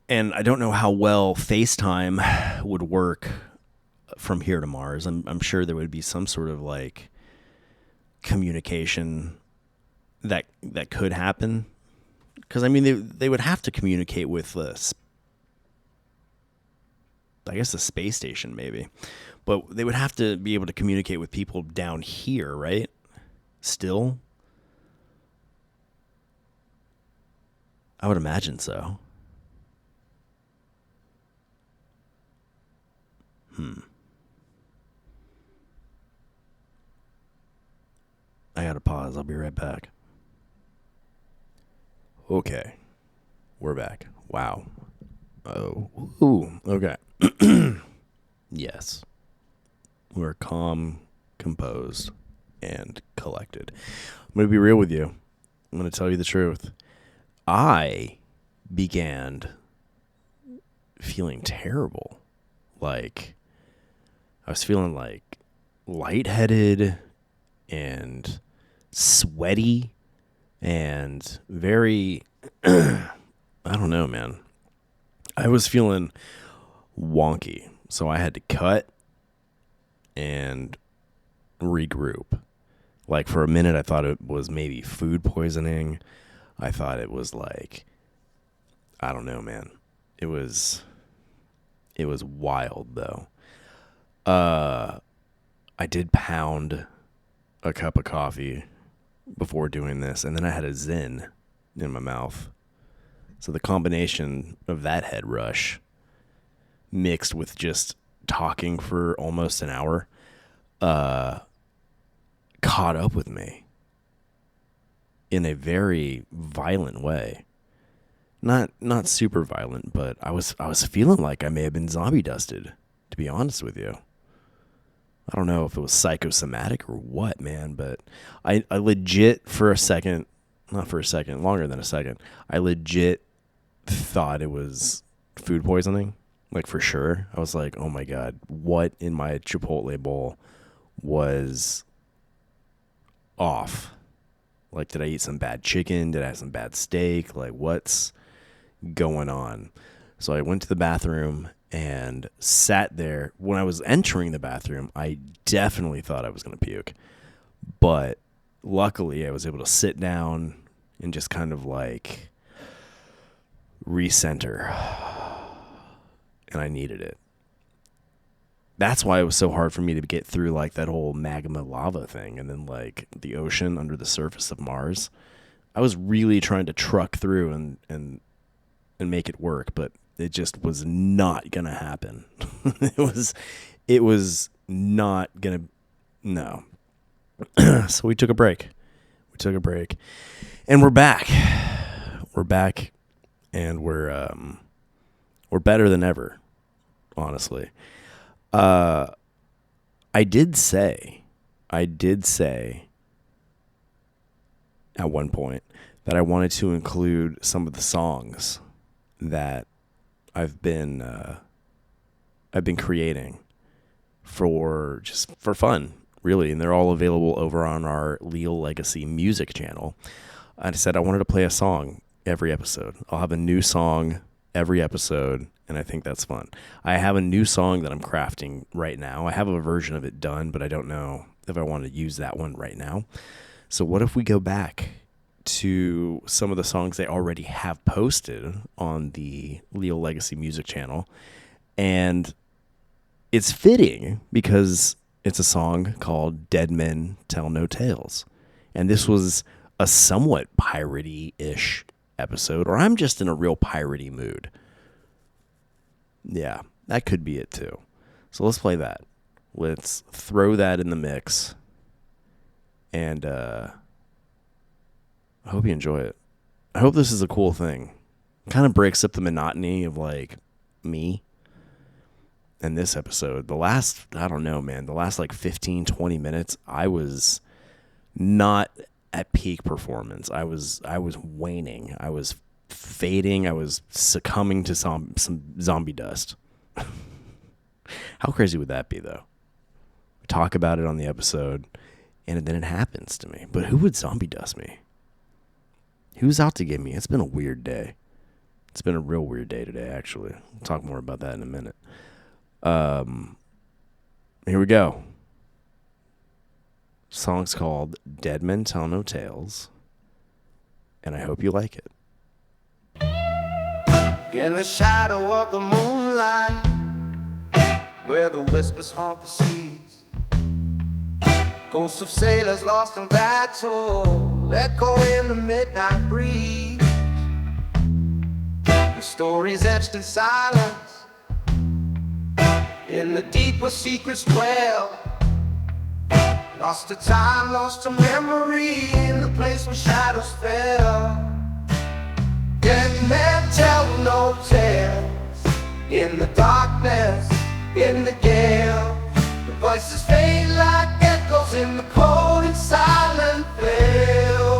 And I don't know how well FaceTime would work from here to Mars. I'm sure there would be some sort of like communication that could happen. Because I mean, they would have to communicate with the space station maybe, but they would have to be able to communicate with people down here, right? Still, I would imagine so. I gotta pause. I'll be right back. Okay. We're back. Wow. Oh. Ooh. Okay. Yes. We're calm, composed, and collected. I'm going to be real with you. I'm going to tell you the truth. I began feeling terrible. Like, I was feeling like lightheaded and sweaty and very, I don't know, man. I was feeling wonky. So I had to cut and regroup. Like, for a minute, I thought it was maybe food poisoning. I thought it was like, I don't know, man. It was wild, though. I did pound a cup of coffee before doing this, and then I had a Zen in my mouth. So the combination of that head rush mixed with just talking for almost an hour caught up with me in a very violent way. Not super violent, but I was feeling like I may have been zombie dusted, to be honest with you. I don't know if it was psychosomatic or what, man, but I legit for a second, not for a second, longer than a second, I legit thought it was food poisoning. Like, for sure. I was like, oh my God, what in my Chipotle bowl was off? Like, did I eat some bad chicken? Did I have some bad steak? Like, what's going on? So I went to the bathroom and sat there. When I was entering the bathroom, I definitely thought I was going to puke. But luckily, I was able to sit down and just kind of like recenter. And I needed it. That's why it was so hard for me to get through like that whole magma lava thing and then like the ocean under the surface of Mars. I was really trying to truck through and make it work, but it just was not gonna happen. it was not gonna, no. So we took a break. And we're back. And we're better than ever, honestly. I did say at one point that I wanted to include some of the songs that I've been creating for fun, really, and they're all available over on our Leal Legacy music channel. I said I wanted to play a song every episode. I'll have a new song every episode, and I think that's fun. I have a new song that I'm crafting right now. I have a version of it done, but I don't know if I want to use that one right now. So what if we go back to some of the songs they already have posted on the Leal Legacy music channel? And it's fitting because it's a song called Dead Men Tell No Tales. And this was a somewhat piratey-ish episode, or I'm just in a real piratey mood. Yeah, that could be it too. So let's play that. Let's throw that in the mix. And I hope you enjoy it. I hope this is a cool thing. Kind of breaks up the monotony of like me and this episode. The last, I don't know, man, the last like 15, 20 minutes, I was not at peak performance. I was waning. I was fading. I was succumbing to some zombie dust. How crazy would that be, though? Talk about it on the episode, and then it happens to me. But who would zombie dust me? Who's out to get me? It's been a weird day. It's been a real weird day today, actually. We'll talk more about that in a minute. Here we go. Song's called Dead Men Tell No Tales, and I hope you like it. In the shadow of the moonlight, where the whispers haunt the seas, ghosts of sailors lost in battle echo in the midnight breeze. The stories etched in silence in the deep where secrets dwell. Lost to time, lost to memory, in the place where shadows fell. Dead men tell no tales, in the darkness, in the gale. The voices fade like echoes in the cold and silent vales.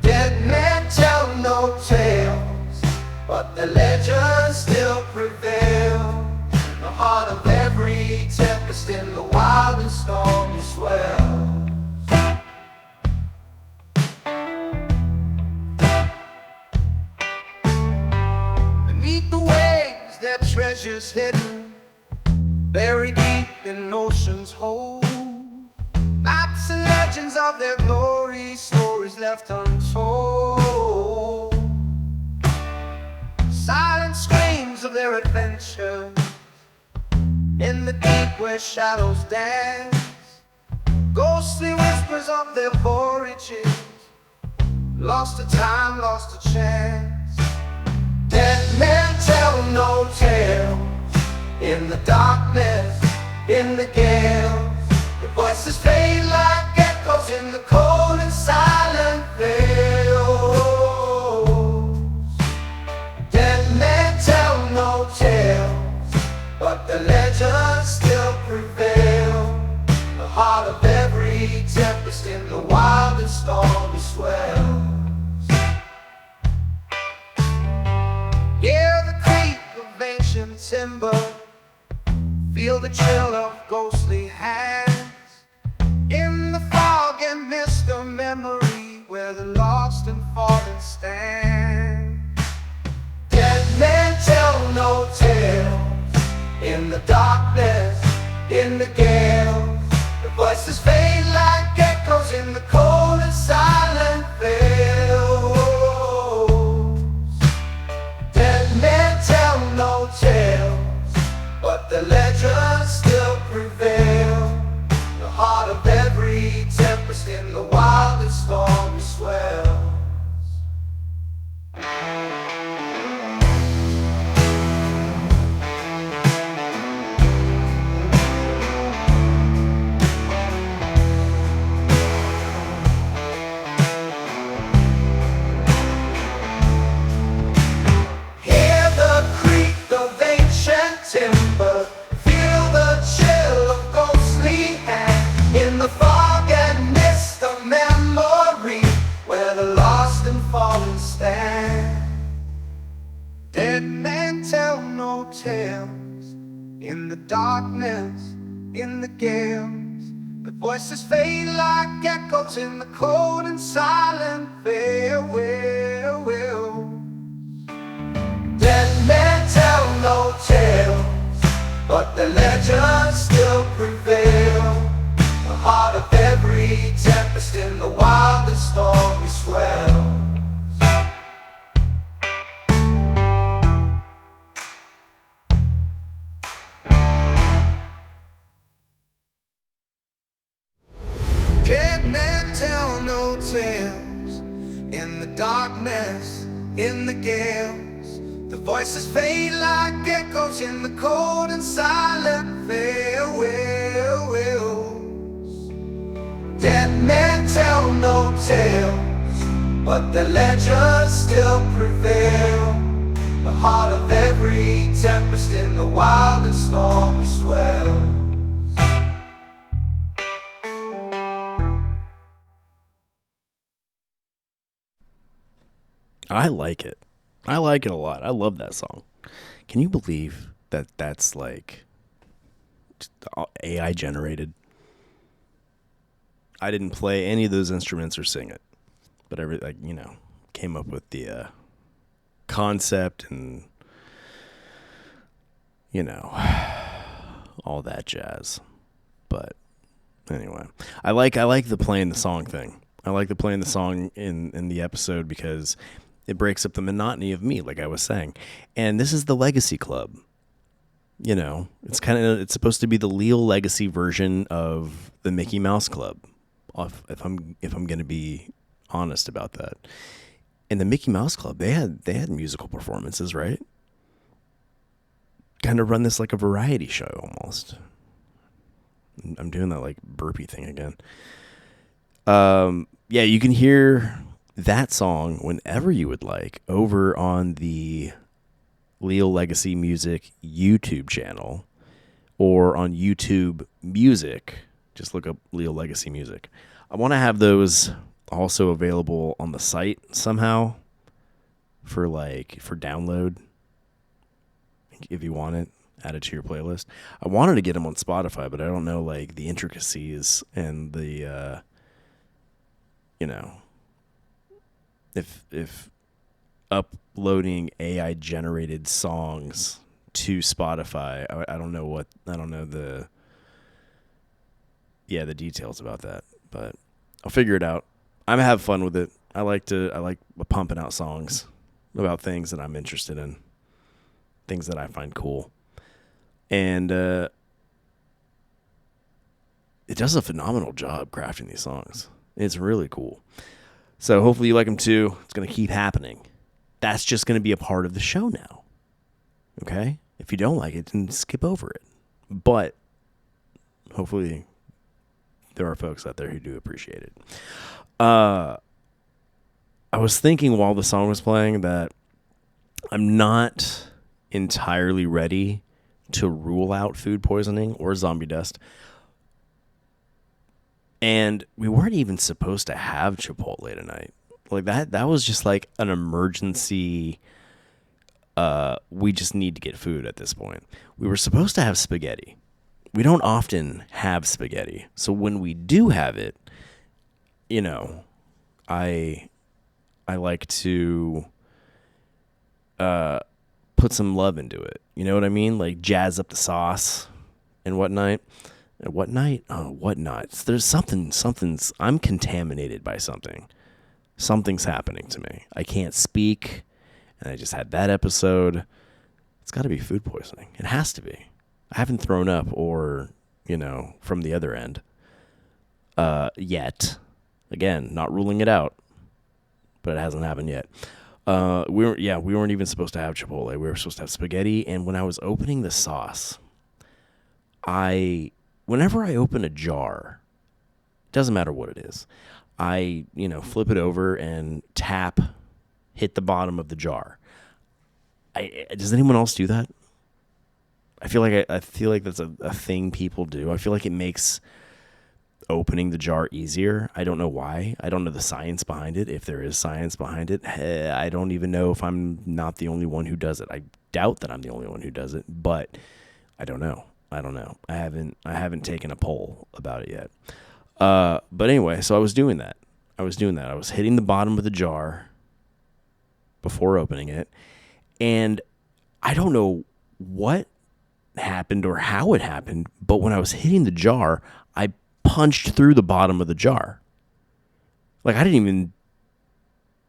Dead men tell no tales, but the legends still prevail. In the heart of every tempest, in the wild and stormy swell. Beneath the waves, their treasures hidden, buried deep in ocean's hold. Maps and legends of their glory, stories left untold. Silent screams of their adventures, in the deep where shadows dance. Ghostly whispers of their voyages, lost to time, lost to chance. Dead men tell no tales, in the darkness, in the gale. The voices fade like echoes in the cold and silent vales. Dead men tell no tales, but the legends still prevail. The heart of every tempest, in the wild and stormy swell. Hear the creak of ancient timber, feel the chill of ghostly hands. In the fog and mist of memory, where the lost and fallen stand. Dead men tell no tales, in the darkness, in the gale. The voices fade like echoes in the cold and silent vales. Dead men tell no tales, but the legends still prevail. The heart of every tempest, in the wild and stormy swells. Hear the creak of ancient timber, feel the chill of ghostly hand. In the fog and mist of memory, where the lost and fallen stand. Dead men tell no tales, in the darkness, in the gales. The voices fade like echoes in the cold and silent farewell. Dead men tell no tales, but the legends still prevail. The heart of every tempest, in the wild and stormy swell. Dead men tell no tales, in the darkness, in the gales. The voices fade like echoes in the cold and silent farewells. Dead men tell no tales, but the legends still prevail. The heart of every tempest, in the wild and stormy swell. I like it. I like it a lot. I love that song. Can you believe that that's like just AI generated? I didn't play any of those instruments or sing it, but came up with the concept and all that jazz. But anyway, I like the playing the song thing. I like the playing the song in the episode because it breaks up the monotony of me, like I was saying. And this is the Legacy Club. It's supposed to be the Leal Legacy version of the Mickey Mouse Club. If I'm going to be honest about that. In the Mickey Mouse Club, they had musical performances, right? kind of run this like a variety show almost. I'm doing that like burpee thing again. Yeah, you can hear that song whenever you would like over on the Leal Legacy Music YouTube channel or on YouTube Music. Just look up Leal Legacy Music. I want to have those also available on the site somehow for download. If you want it, add it to your playlist. I wanted to get them on Spotify, but I don't know like the intricacies and the if uploading AI generated songs to Spotify, I don't know the details about that, but I'll figure it out. I'm have fun with it. I like pumping out songs about things that I'm interested in, things that I find cool. And it does a phenomenal job crafting these songs. It's really cool. So hopefully you like them too. It's going to keep happening. That's just going to be a part of the show now. Okay? If you don't like it, then skip over it. But hopefully there are folks out there who do appreciate it. I was thinking while the song was playing that I'm not entirely ready to rule out food poisoning or zombie dust. And we weren't even supposed to have Chipotle tonight. Like that was just like an emergency. We just need to get food at this point. We were supposed to have spaghetti. We don't often have spaghetti. So when we do have it, I like to put some love into it. You know what I mean? Like jazz up the sauce and whatnot. What night? Oh, what not? There's something's, I'm contaminated by something. Something's happening to me. I can't speak. And I just had that episode. It's got to be food poisoning. It has to be. I haven't thrown up or, from the other end yet. Again, not ruling it out, but it hasn't happened yet. We weren't even supposed to have Chipotle. We were supposed to have spaghetti. And when I was opening the sauce, whenever I open a jar, it doesn't matter what it is, I, flip it over and hit the bottom of the jar. Does anyone else do that? I feel like that's a thing people do. I feel like it makes opening the jar easier. I don't know why. I don't know the science behind it. If there is science behind it, I don't even know if I'm not the only one who does it. I doubt that I'm the only one who does it, but I don't know. I haven't taken a poll about it yet. But anyway, so I was doing that. I was hitting the bottom of the jar before opening it. And I don't know what happened or how it happened, but when I was hitting the jar, I punched through the bottom of the jar. Like, I didn't even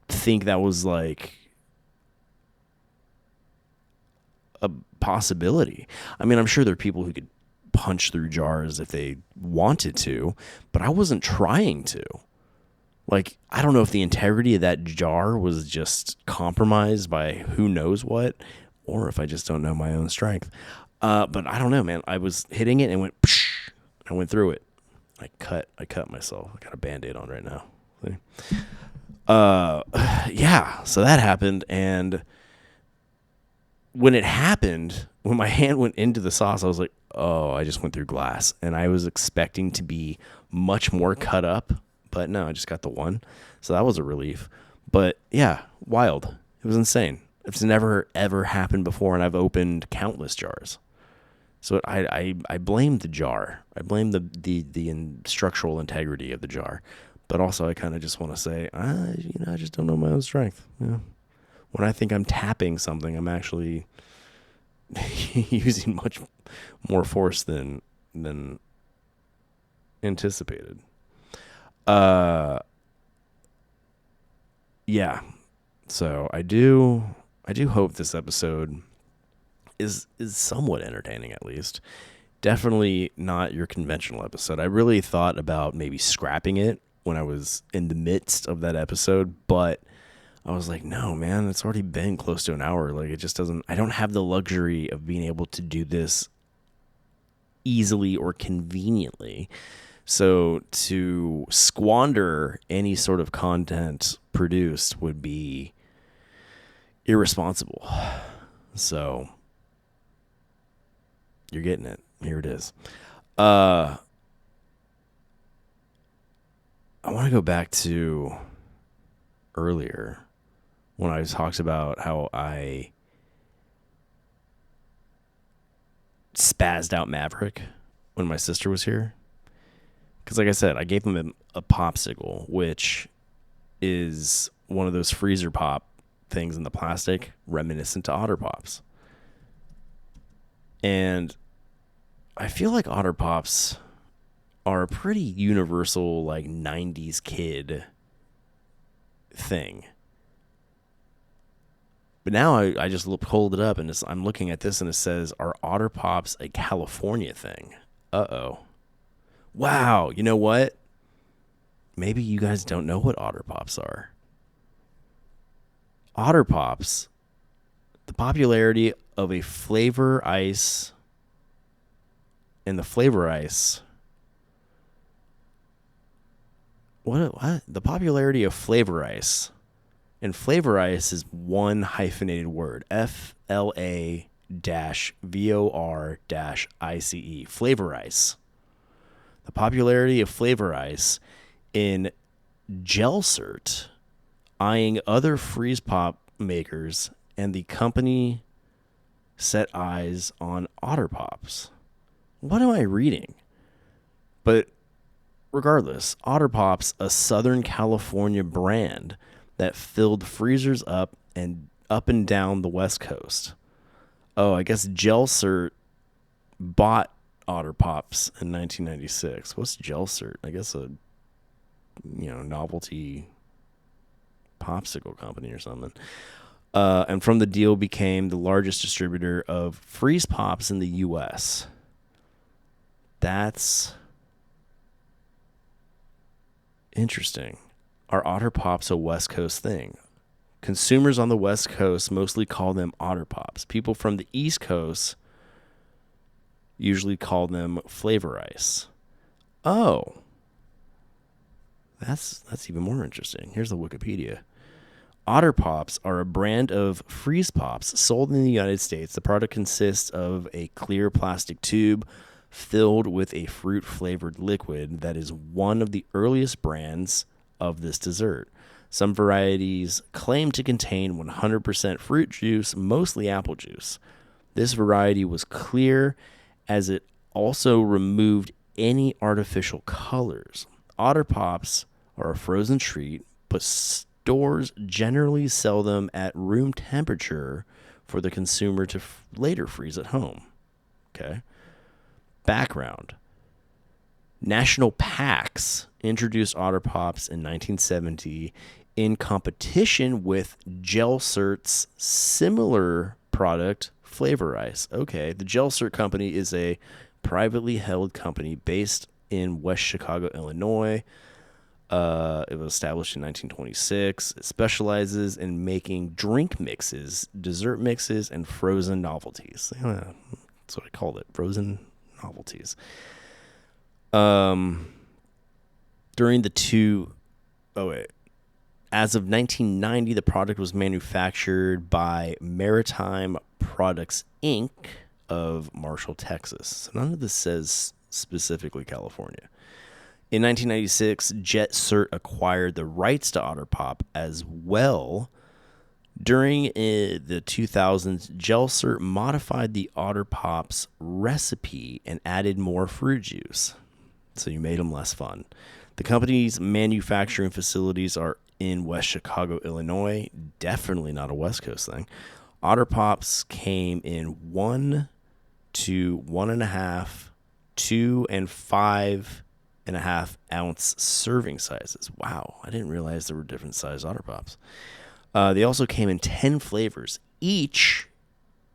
think that was like a possibility. I mean, I'm sure there are people who could punch through jars if they wanted to, but I wasn't trying to. Like, I don't know if the integrity of that jar was just compromised by who knows what, or if I just don't know my own strength. But I don't know, man. I was hitting it and went, psh, I went through it. I cut myself. I got a Band-Aid on right now. Yeah, so that happened, and when it happened, when my hand went into the sauce, I was like, oh, I just went through glass. And I was expecting to be much more cut up, but no, I just got the one. So that was a relief. But yeah, wild. It was insane. It's never, ever happened before, and I've opened countless jars. So I blame the jar. I blame the structural integrity of the jar. But also I kind of just want to say, I just don't know my own strength. When I think I'm tapping something, I'm actually using much more force than anticipated. Yeah. So I do hope this episode is somewhat entertaining, at least. Definitely not your conventional episode. I really thought about maybe scrapping it when I was in the midst of that episode, but I was like, no, man, it's already been close to an hour. Like, it just doesn't, I don't have the luxury of being able to do this easily or conveniently. So to squander any sort of content produced would be irresponsible. So you're getting it. Here it is. I want to go back to earlier when I talked about how I spazzed out Maverick when my sister was here. Because like I said, I gave him a popsicle, which is one of those freezer pop things in the plastic, reminiscent to Otter Pops. And I feel like Otter Pops are a pretty universal, like, 90s kid thing. But now I just pulled it up, and I'm looking at this, and it says, are Otter Pops a California thing? Uh-oh. Wow, you know what? Maybe you guys don't know what Otter Pops are. Otter Pops, the popularity of a flavor ice and the flavor ice. What? The popularity of flavor ice. And flavor ice is one hyphenated word. FLA-VOR-ICE. Flavor ice. The popularity of flavor ice in Gelsert, eyeing other freeze pop makers, and the company set eyes on Otter Pops. What am I reading? But regardless, Otter Pops, a Southern California brand that filled freezers up and down the West Coast. Oh, I guess Gelsert bought Otter Pops in 1996. What's Gelsert? I guess a novelty popsicle company or something. And from the deal became the largest distributor of freeze pops in the U.S. That's interesting. Are Otter Pops a West Coast thing? Consumers on the West Coast mostly call them Otter Pops. People from the East Coast usually call them flavor ice. Oh. That's even more interesting. Here's the Wikipedia. Otter Pops are a brand of freeze pops sold in the United States. The product consists of a clear plastic tube filled with a fruit-flavored liquid that is one of the earliest brands of this dessert. Some varieties claim to contain 100% fruit juice, mostly apple juice. This variety was clear as it also removed any artificial colors. Otter Pops are a frozen treat, but stores generally sell them at room temperature for the consumer to later freeze at home. Okay. Background. National Pax introduced Otter Pops in 1970 in competition with Gelsert's similar product, Flavor Ice. Okay, the Gelsert Company is a privately held company based in West Chicago, Illinois. It was established in 1926. It specializes in making drink mixes, dessert mixes, and frozen novelties. That's what I called it, frozen novelties. As of 1990, the product was manufactured by Maritime Products, Inc. of Marshall, Texas. So none of this says specifically California. In 1996, Gelsert acquired the rights to Otter Pop as well. During the 2000s, Gelsert modified the Otter Pop's recipe and added more fruit juice. So you made them less fun. The company's manufacturing facilities are in West Chicago, Illinois. Definitely not a West Coast thing. Otter Pops came in 1 to 1.5, 2 and 5.5 ounce serving sizes. Wow, I didn't realize there were different size Otter Pops. They also came in 10 flavors, each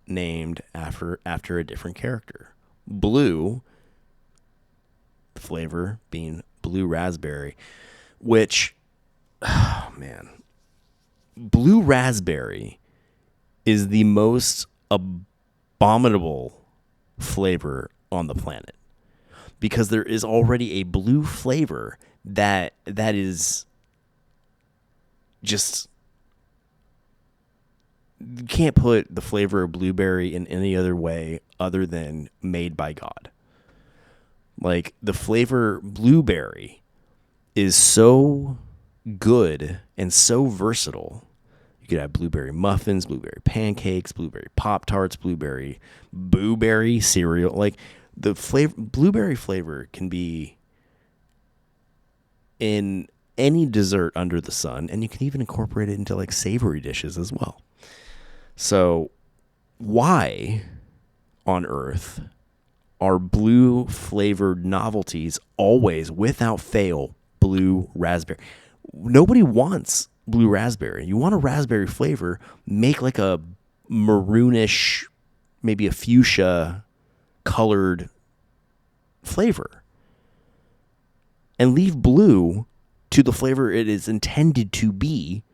named after a different character. Blue, the flavor being blue raspberry, which, oh man, blue raspberry is the most abominable flavor on the planet, because there is already a blue flavor that is just, you can't put the flavor of blueberry in any other way other than made by God. Like, the flavor blueberry is so good and so versatile. You could have blueberry muffins, blueberry pancakes, blueberry Pop-Tarts, blueberry cereal. Like, the flavor, blueberry flavor can be in any dessert under the sun, and you can even incorporate it into like savory dishes as well. So why on earth are blue flavored novelties always, without fail, blue raspberry? Nobody wants blue raspberry. You want a raspberry flavor, make like a maroonish, maybe a fuchsia colored flavor, and leave blue to the flavor it is intended to be.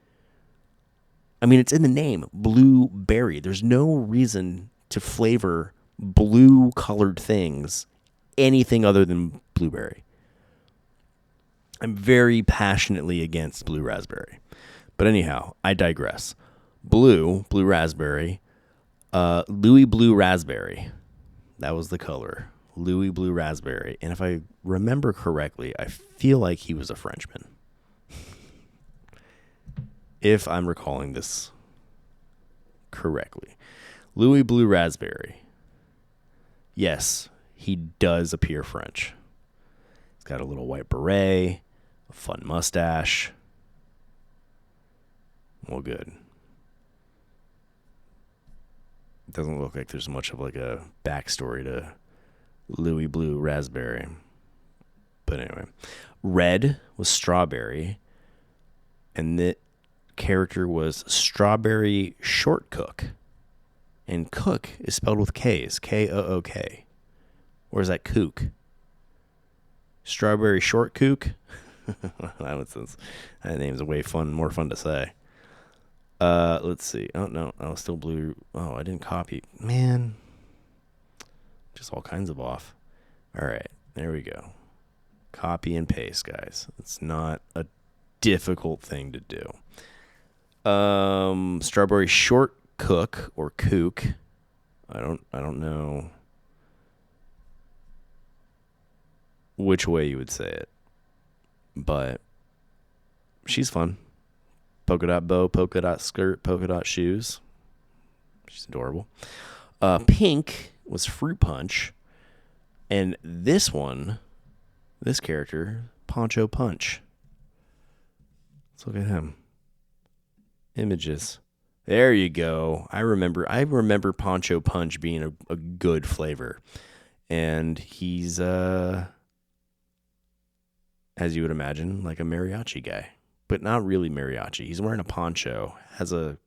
I mean, it's in the name, blueberry. There's no reason to flavor blue colored things anything other than blueberry. I'm very passionately against blue raspberry. But anyhow, I digress. Blue raspberry, Louis Blue Raspberry. That was the color. Louis Blue Raspberry. And if I remember correctly, I feel like he was a Frenchman. If I'm recalling this correctly. Louis Blue Raspberry. Yes, he does appear French. He's got a little white beret, a fun mustache. Well, good. It doesn't look like there's much of like a backstory to Louis Blue Raspberry. But anyway. Red was strawberry. And the character was Strawberry Shortcook. And cook is spelled with K's. K-O-O-K. Or is that kook? Strawberry Shortcook? That name's way more fun to say. Let's see. Oh, no. I was still blue. Oh, I didn't copy. Man. Just all kinds of off. All right. There we go. Copy and paste, guys. It's not a difficult thing to do. Strawberry Short Cook or Kook. I don't know which way you would say it, but she's fun. Polka dot bow, polka dot skirt, polka dot shoes. She's adorable. Pink was Fruit Punch, and this character, Poncho Punch. Let's look at him. Images. There you go. I remember Poncho Punch being a good flavor. And he's, as you would imagine, like a mariachi guy. But not really mariachi. He's wearing a poncho, has a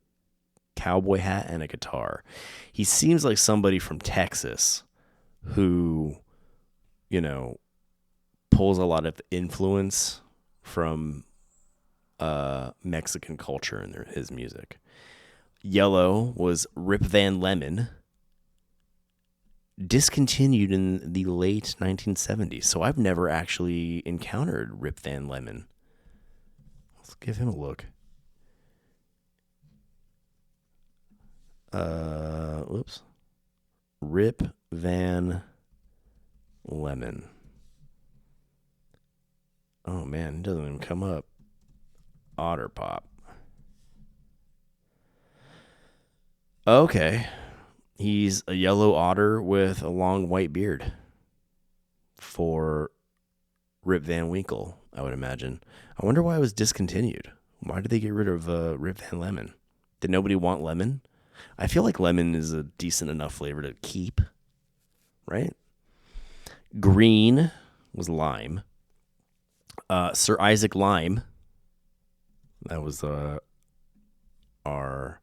cowboy hat, and a guitar. He seems like somebody from Texas who, pulls a lot of influence from Mexican culture in his music. Yellow was Rip Van Lemon, discontinued in the late 1970s. So I've never actually encountered Rip Van Lemon. Let's give him a look. Whoops. Rip Van Lemon. Oh man, it doesn't even come up. Otter Pop. Okay. He's a yellow otter with a long white beard. For Rip Van Winkle, I would imagine. I wonder why it was discontinued. Why did they get rid of Rip Van Lemon? Did nobody want lemon? I feel like lemon is a decent enough flavor to keep. Right? Green was lime. Sir Isaac Lime. That was our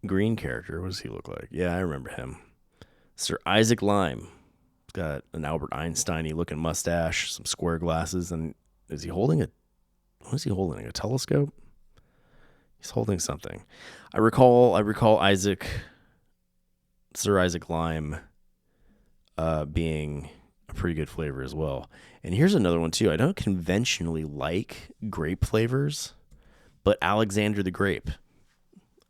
green character. What does he look like? Yeah, I remember him. Sir Isaac Lime. He's got an Albert Einstein-y looking mustache, some square glasses, and is he holding a What is he holding? A telescope? He's holding something. I recall Sir Isaac Lime being a pretty good flavor as well. And here's another one too. I don't conventionally like grape flavors, but Alexander the Grape.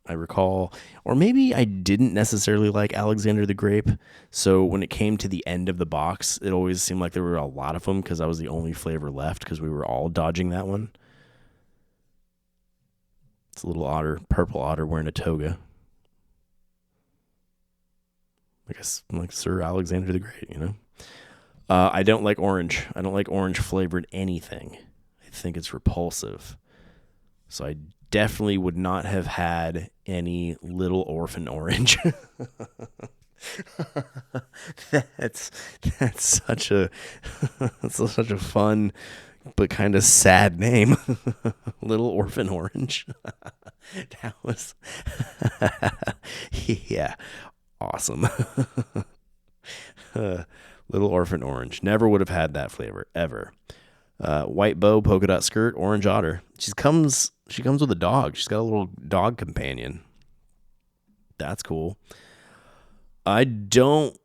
I recall, or maybe I didn't necessarily like Alexander the Grape. So when it came to the end of the box, it always seemed like there were a lot of them because I was the only flavor left because we were all dodging that one. It's a little otter, purple otter wearing a toga. I guess like Sir Alexander the Great, you know. I don't like orange. I don't like orange flavored anything. I think it's repulsive. So I definitely would not have had any Little Orphan Orange. That's such a such a fun but kind of sad name. Little Orphan Orange. That was yeah, awesome. Little Orphan Orange. Never would have had that flavor ever. White bow, polka dot skirt, orange otter. She comes with a dog. She's got a little dog companion. That's cool. I don't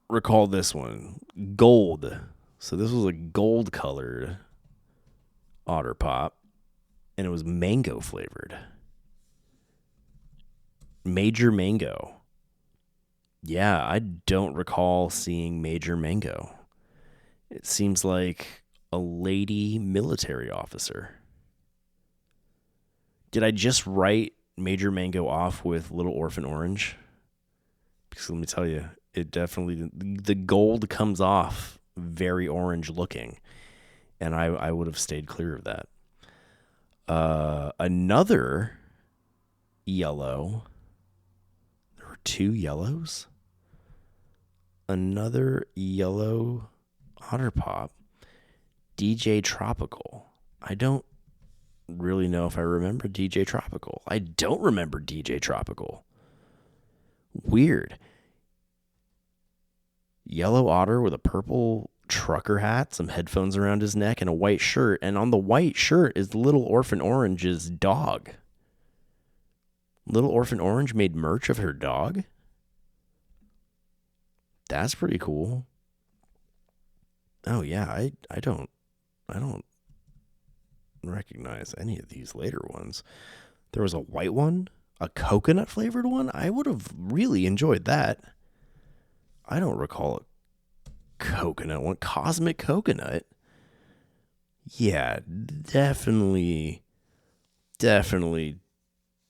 recall this one. Gold. So this was a gold colored Otter Pop, and it was mango flavored. Major Mango. Yeah, I don't recall seeing Major Mango. It seems like a lady military officer. Did I just write Major Mango off with Little Orphan Orange? Because let me tell you, it definitely, the gold comes off very orange looking, and I would have stayed clear of that. Another yellow. There were two yellows. Another yellow Otter Pop. DJ Tropical. I don't really know if I remember DJ Tropical. I don't remember DJ Tropical. Weird. Yellow otter with a purple trucker hat, some headphones around his neck, and a white shirt. And on the white shirt is Little Orphan Orange's dog. Little Orphan Orange made merch of her dog? That's pretty cool. Oh yeah, I don't recognize any of these later ones. There was a white one, a coconut flavored one. I would have really enjoyed that. I don't recall a coconut one. Cosmic coconut. Yeah, definitely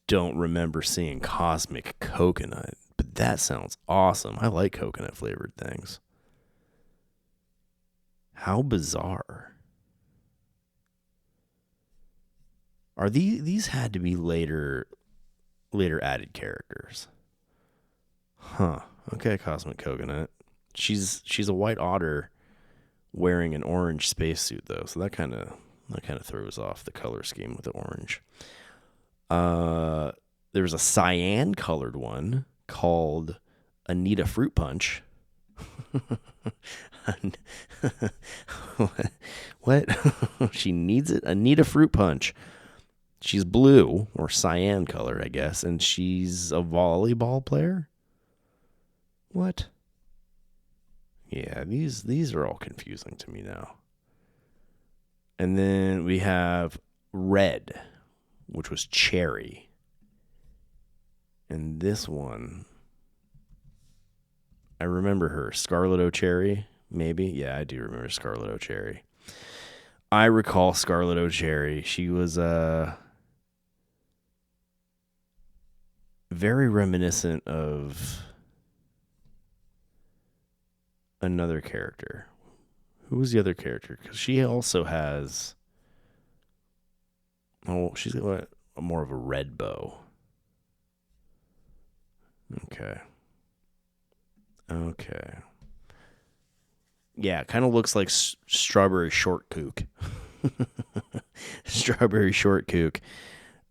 don't remember seeing cosmic coconut, but that sounds awesome. I like coconut flavored things. How bizarre. Are these had to be later added characters? Huh. Okay, Cosmic Coconut. She's a white otter wearing an orange spacesuit though, so that kind of throws off the color scheme with the orange. There's a cyan colored one called Anita Fruit Punch. What? She needs it? Anita Fruit Punch. She's blue or cyan color, I guess, and she's a volleyball player. What? Yeah, these are all confusing to me now. And then we have red, which was cherry. And this one, I remember her, Scarlet O'Cherry, maybe? Yeah, I do remember Scarlet O'Cherry. I recall Scarlet O'Cherry. She was very reminiscent of another character. Who was the other character? Because she also has... Oh, she's got more of a red bow. Okay. Yeah, kind of looks like Strawberry Short Kook. Strawberry Short Kook.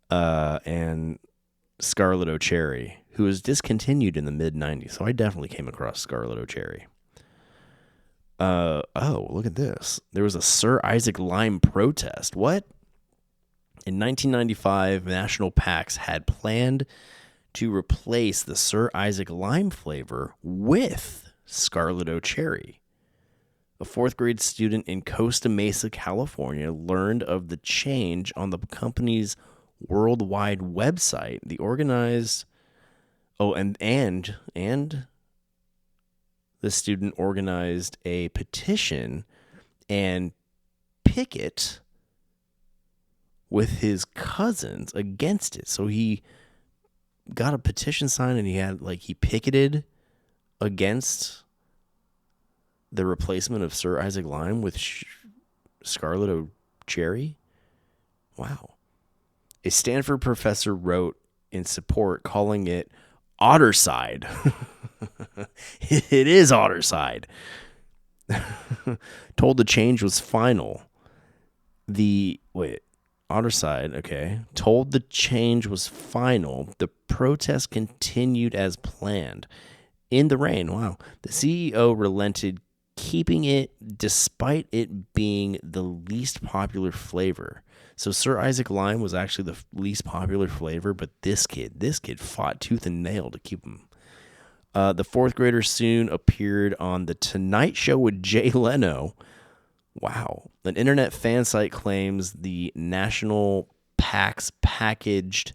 And Scarlet O'Cherry, who was discontinued in the mid-90s. So I definitely came across Scarlet O'Cherry. Oh, look at this. There was a Sir Isaac Lime protest. What? In 1995, National Pax had planned to replace the Sir Isaac Lime flavor with Scarlet Cherry. A fourth grade student in Costa Mesa, California, learned of the change on the company's worldwide website. The organized, and the student organized a petition and picket with his cousins against it. So he got a petition signed and he picketed against the replacement of Sir Isaac Lime with Scarlet Cherry. Wow. A Stanford professor wrote in support, calling it Otterside. It is Otterside. Told the change was final. Otterside, okay. Told the change was final. The protest continued as planned. In the rain, wow. The CEO relented, keeping it despite it being the least popular flavor. So Sir Isaac Lime was actually the least popular flavor, but this kid fought tooth and nail to keep him. The fourth grader soon appeared on The Tonight Show with Jay Leno. Wow. An internet fan site claims the National Pax packaged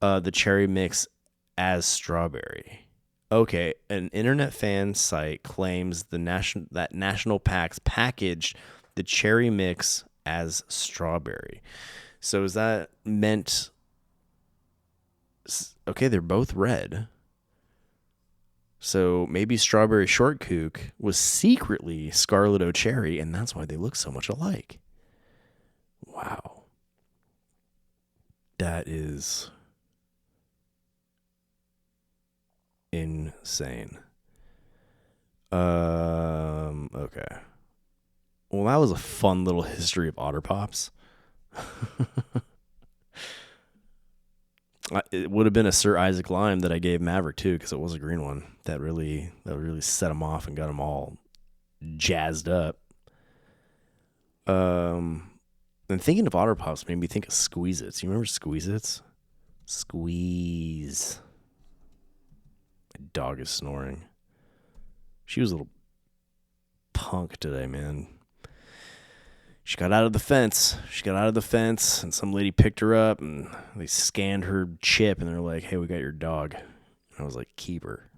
the cherry mix as strawberry. Okay, an internet fan site claims that National Pax packaged the cherry mix as strawberry. So is that meant... Okay, they're both red. So maybe Strawberry Shortcake was secretly Scarlet Cherry, and that's why they look so much alike. Wow. That is insane. Okay. Well, that was a fun little history of Otter Pops. It would have been a Sir Isaac Lime that I gave Maverick too, because it was a green one. That really set him off and got him all jazzed up. And thinking of Otter Pops made me think of Squeeze-Its. You remember Squeeze-Its? Squeeze. My dog is snoring. She was a little punk today, man. She got out of the fence. And some lady picked her up, and they scanned her chip, and they're like, "Hey, we got your dog." And I was like, "Keep her."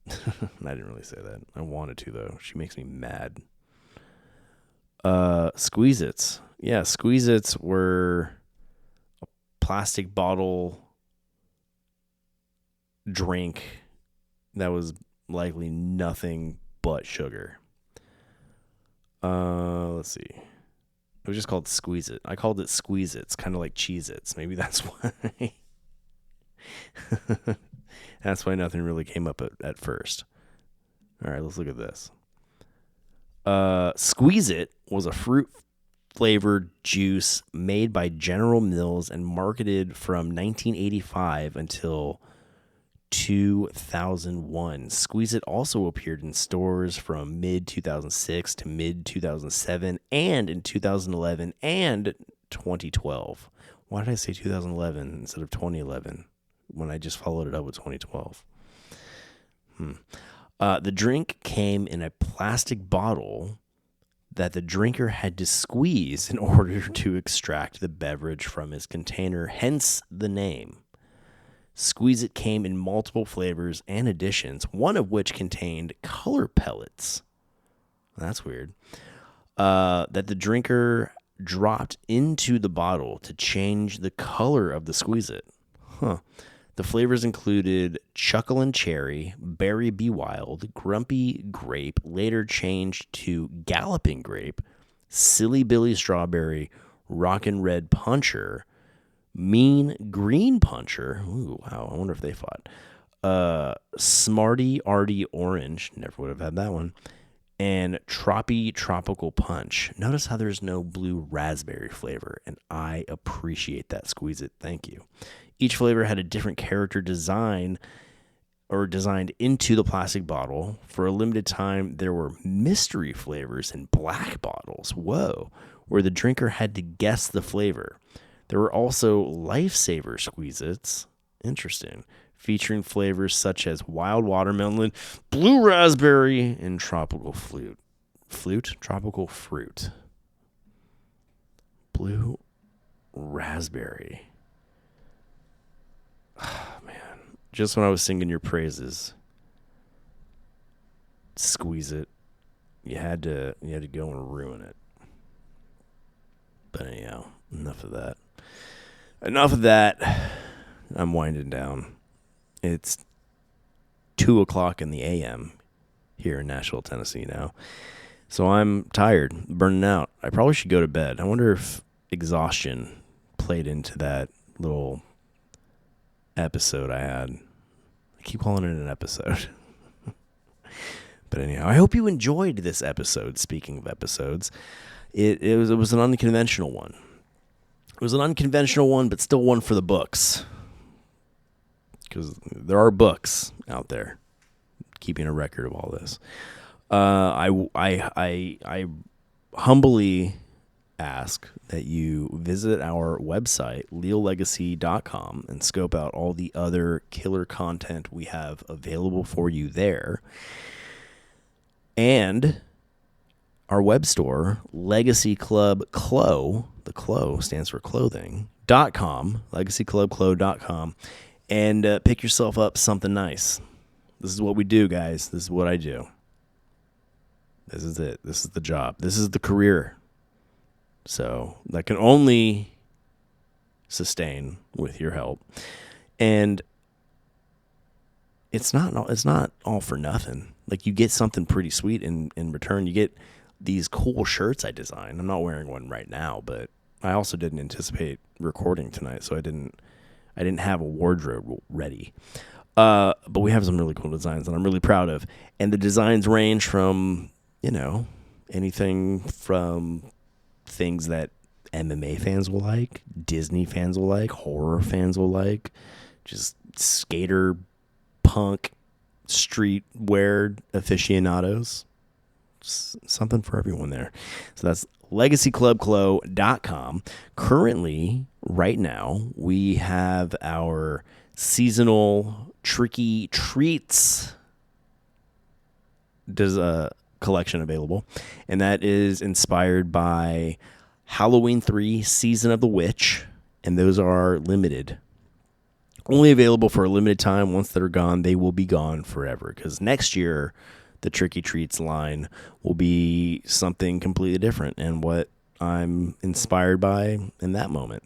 And I didn't really say that. I wanted to, though. She makes me mad. Squeeze-Its. Yeah, Squeeze-Its were a plastic bottle drink that was likely nothing but sugar. Let's see. It was just called Squeeze-It. I called it Squeeze-Its, kind of like Cheez-Its. Maybe that's why. That's why nothing really came up at first. All right, let's look at this. Squeeze-It was a fruit-flavored juice made by General Mills and marketed from 1985 until 2001. Squeeze-It also appeared in stores from mid-2006 to mid-2007 and in 2011 and 2012. Why did I say 2011 instead of 2011 when I just followed it up with 2012? The drink came in a plastic bottle that the drinker had to squeeze in order to extract the beverage from its container, hence the name. Squeeze-It came in multiple flavors and additions, one of which contained color pellets. That's weird. That the drinker dropped into the bottle to change the color of the Squeeze-It. The flavors included Chucklin' Cherry, Berry Be Wild, Grumpy Grape, later changed to Galloping Grape, Silly Billy Strawberry, Rockin' Red Puncher, Mean Green Puncher. Ooh, wow. I wonder if they fought. Smarty Arty Orange. Never would have had that one. And Troppy Tropical Punch. Notice how there's no blue raspberry flavor, and I appreciate that. Squeeze-It. Thank you. Each flavor had a different character design or designed into the plastic bottle. For a limited time, there were mystery flavors in black bottles. Whoa. Where the drinker had to guess the flavor. There were also lifesaver squeeze-its. Interesting. Featuring flavors such as wild watermelon, blue raspberry, and tropical fruit. Tropical fruit. Blue raspberry. Oh, man. Just when I was singing your praises, squeeze it. You had to go and ruin it. But anyhow, enough of that. I'm winding down. It's 2:00 in the a.m. here in Nashville, Tennessee now. So I'm tired, burning out. I probably should go to bed. I wonder if exhaustion played into that little episode I had. I keep calling it an episode. But anyhow, I hope you enjoyed this episode. Speaking of episodes, it was an unconventional one. It was an unconventional one, but still one for the books. Because there are books out there keeping a record of all this. I humbly ask that you visit our website, leallegacy.com, and scope out all the other killer content we have available for you there. And our web store, Legacy Club Clo, the Clo stands for clothing, .com, legacyclubclo.com, and pick yourself up something nice. This is what we do, guys. This is what I do. This is it. This is the job. This is the career. So that can only sustain with your help. And it's not all for nothing. Like, you get something pretty sweet in return. You get these cool shirts I designed. I'm not wearing one right now, but I also didn't anticipate recording tonight, so I didn't have a wardrobe ready. But we have some really cool designs that I'm really proud of. And the designs range from, anything from things that MMA fans will like, Disney fans will like, horror fans will like, just skater, punk, streetwear aficionados. Something for everyone there. So that's legacyclubclo.com. Currently, right now, we have our seasonal tricky treats collection available, and that is inspired by Halloween 3 Season of the Witch, and those are limited. Only available for a limited time. Once they're gone, they will be gone forever, because next year the Tricky Treats line will be something completely different, and what I'm inspired by in that moment.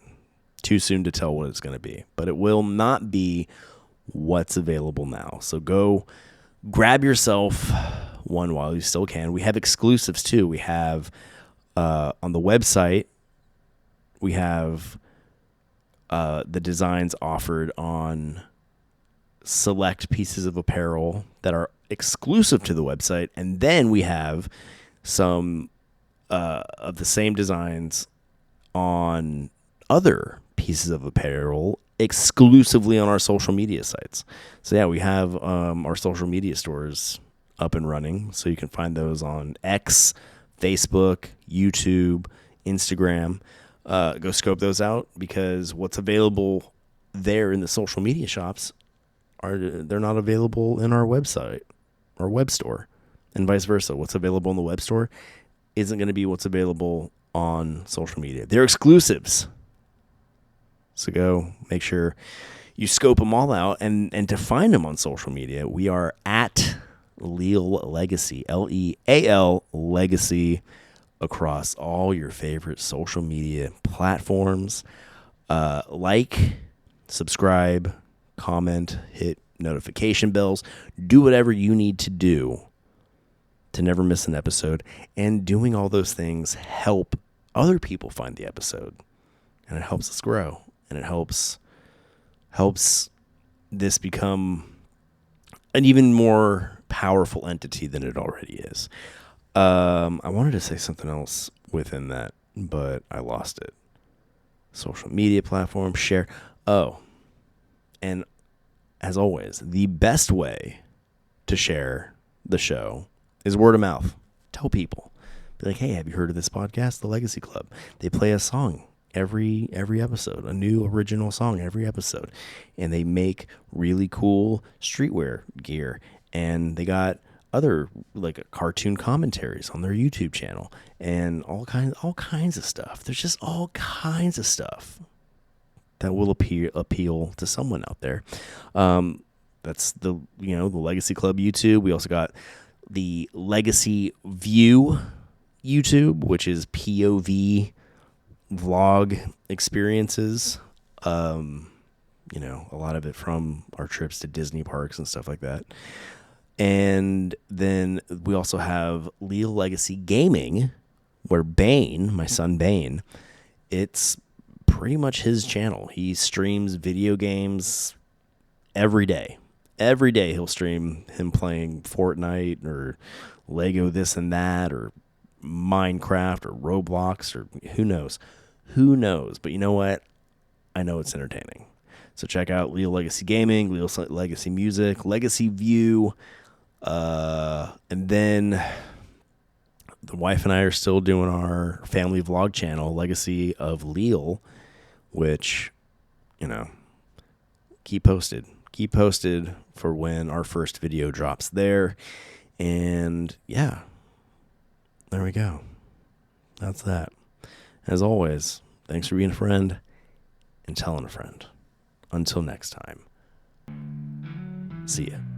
Too soon to tell what it's going to be, but it will not be what's available now. So go grab yourself one while you still can. We have exclusives too. We have on the website, we have the designs offered on select pieces of apparel that are exclusive to the website, and then we have some of the same designs on other pieces of apparel exclusively on our social media sites. So yeah, we have our social media stores up and running, so you can find those on X, Facebook, YouTube, Instagram. Go scope those out, because what's available there in the social media shops they're not available in our website or web store, and vice versa. What's available in the web store isn't going to be what's available on social media. They're exclusives. So go make sure you scope them all out, and to find them on social media, we are at Leal Legacy, Leal Legacy, across all your favorite social media platforms. Like, subscribe, comment, hit notification bells, do whatever you need to do to never miss an episode. And doing all those things help other people find the episode, and it helps us grow, and it helps this become an even more powerful entity than it already is. I wanted to say something else within that, but I lost it. Social media platform, share. Oh, and as always, the best way to share the show is word of mouth. Tell people. Be like, hey, have you heard of this podcast, The Legacy Club? They play a song every episode, a new original song every episode. And they make really cool streetwear gear. And they got other like cartoon commentaries on their YouTube channel and all kinds of stuff. There's just all kinds of stuff that will appeal to someone out there. That's the Legacy Club YouTube. We also got the Legacy View YouTube, which is POV vlog experiences. A lot of it from our trips to Disney parks and stuff like that. And then we also have Leal Legacy Gaming, where Bane, my son Bane, it's pretty much his channel. He streams video games every day. Every day he'll stream him playing Fortnite or Lego this and that or Minecraft or Roblox or who knows. Who knows? But you know what? I know it's entertaining. So check out Leal Legacy Gaming, Leal Legacy Music, Legacy View. And then the wife and I are still doing our family vlog channel, Legacy of Leal, which, keep posted for when our first video drops there. And yeah, there we go. That's that. As always, thanks for being a friend and telling a friend. Until next time, see ya.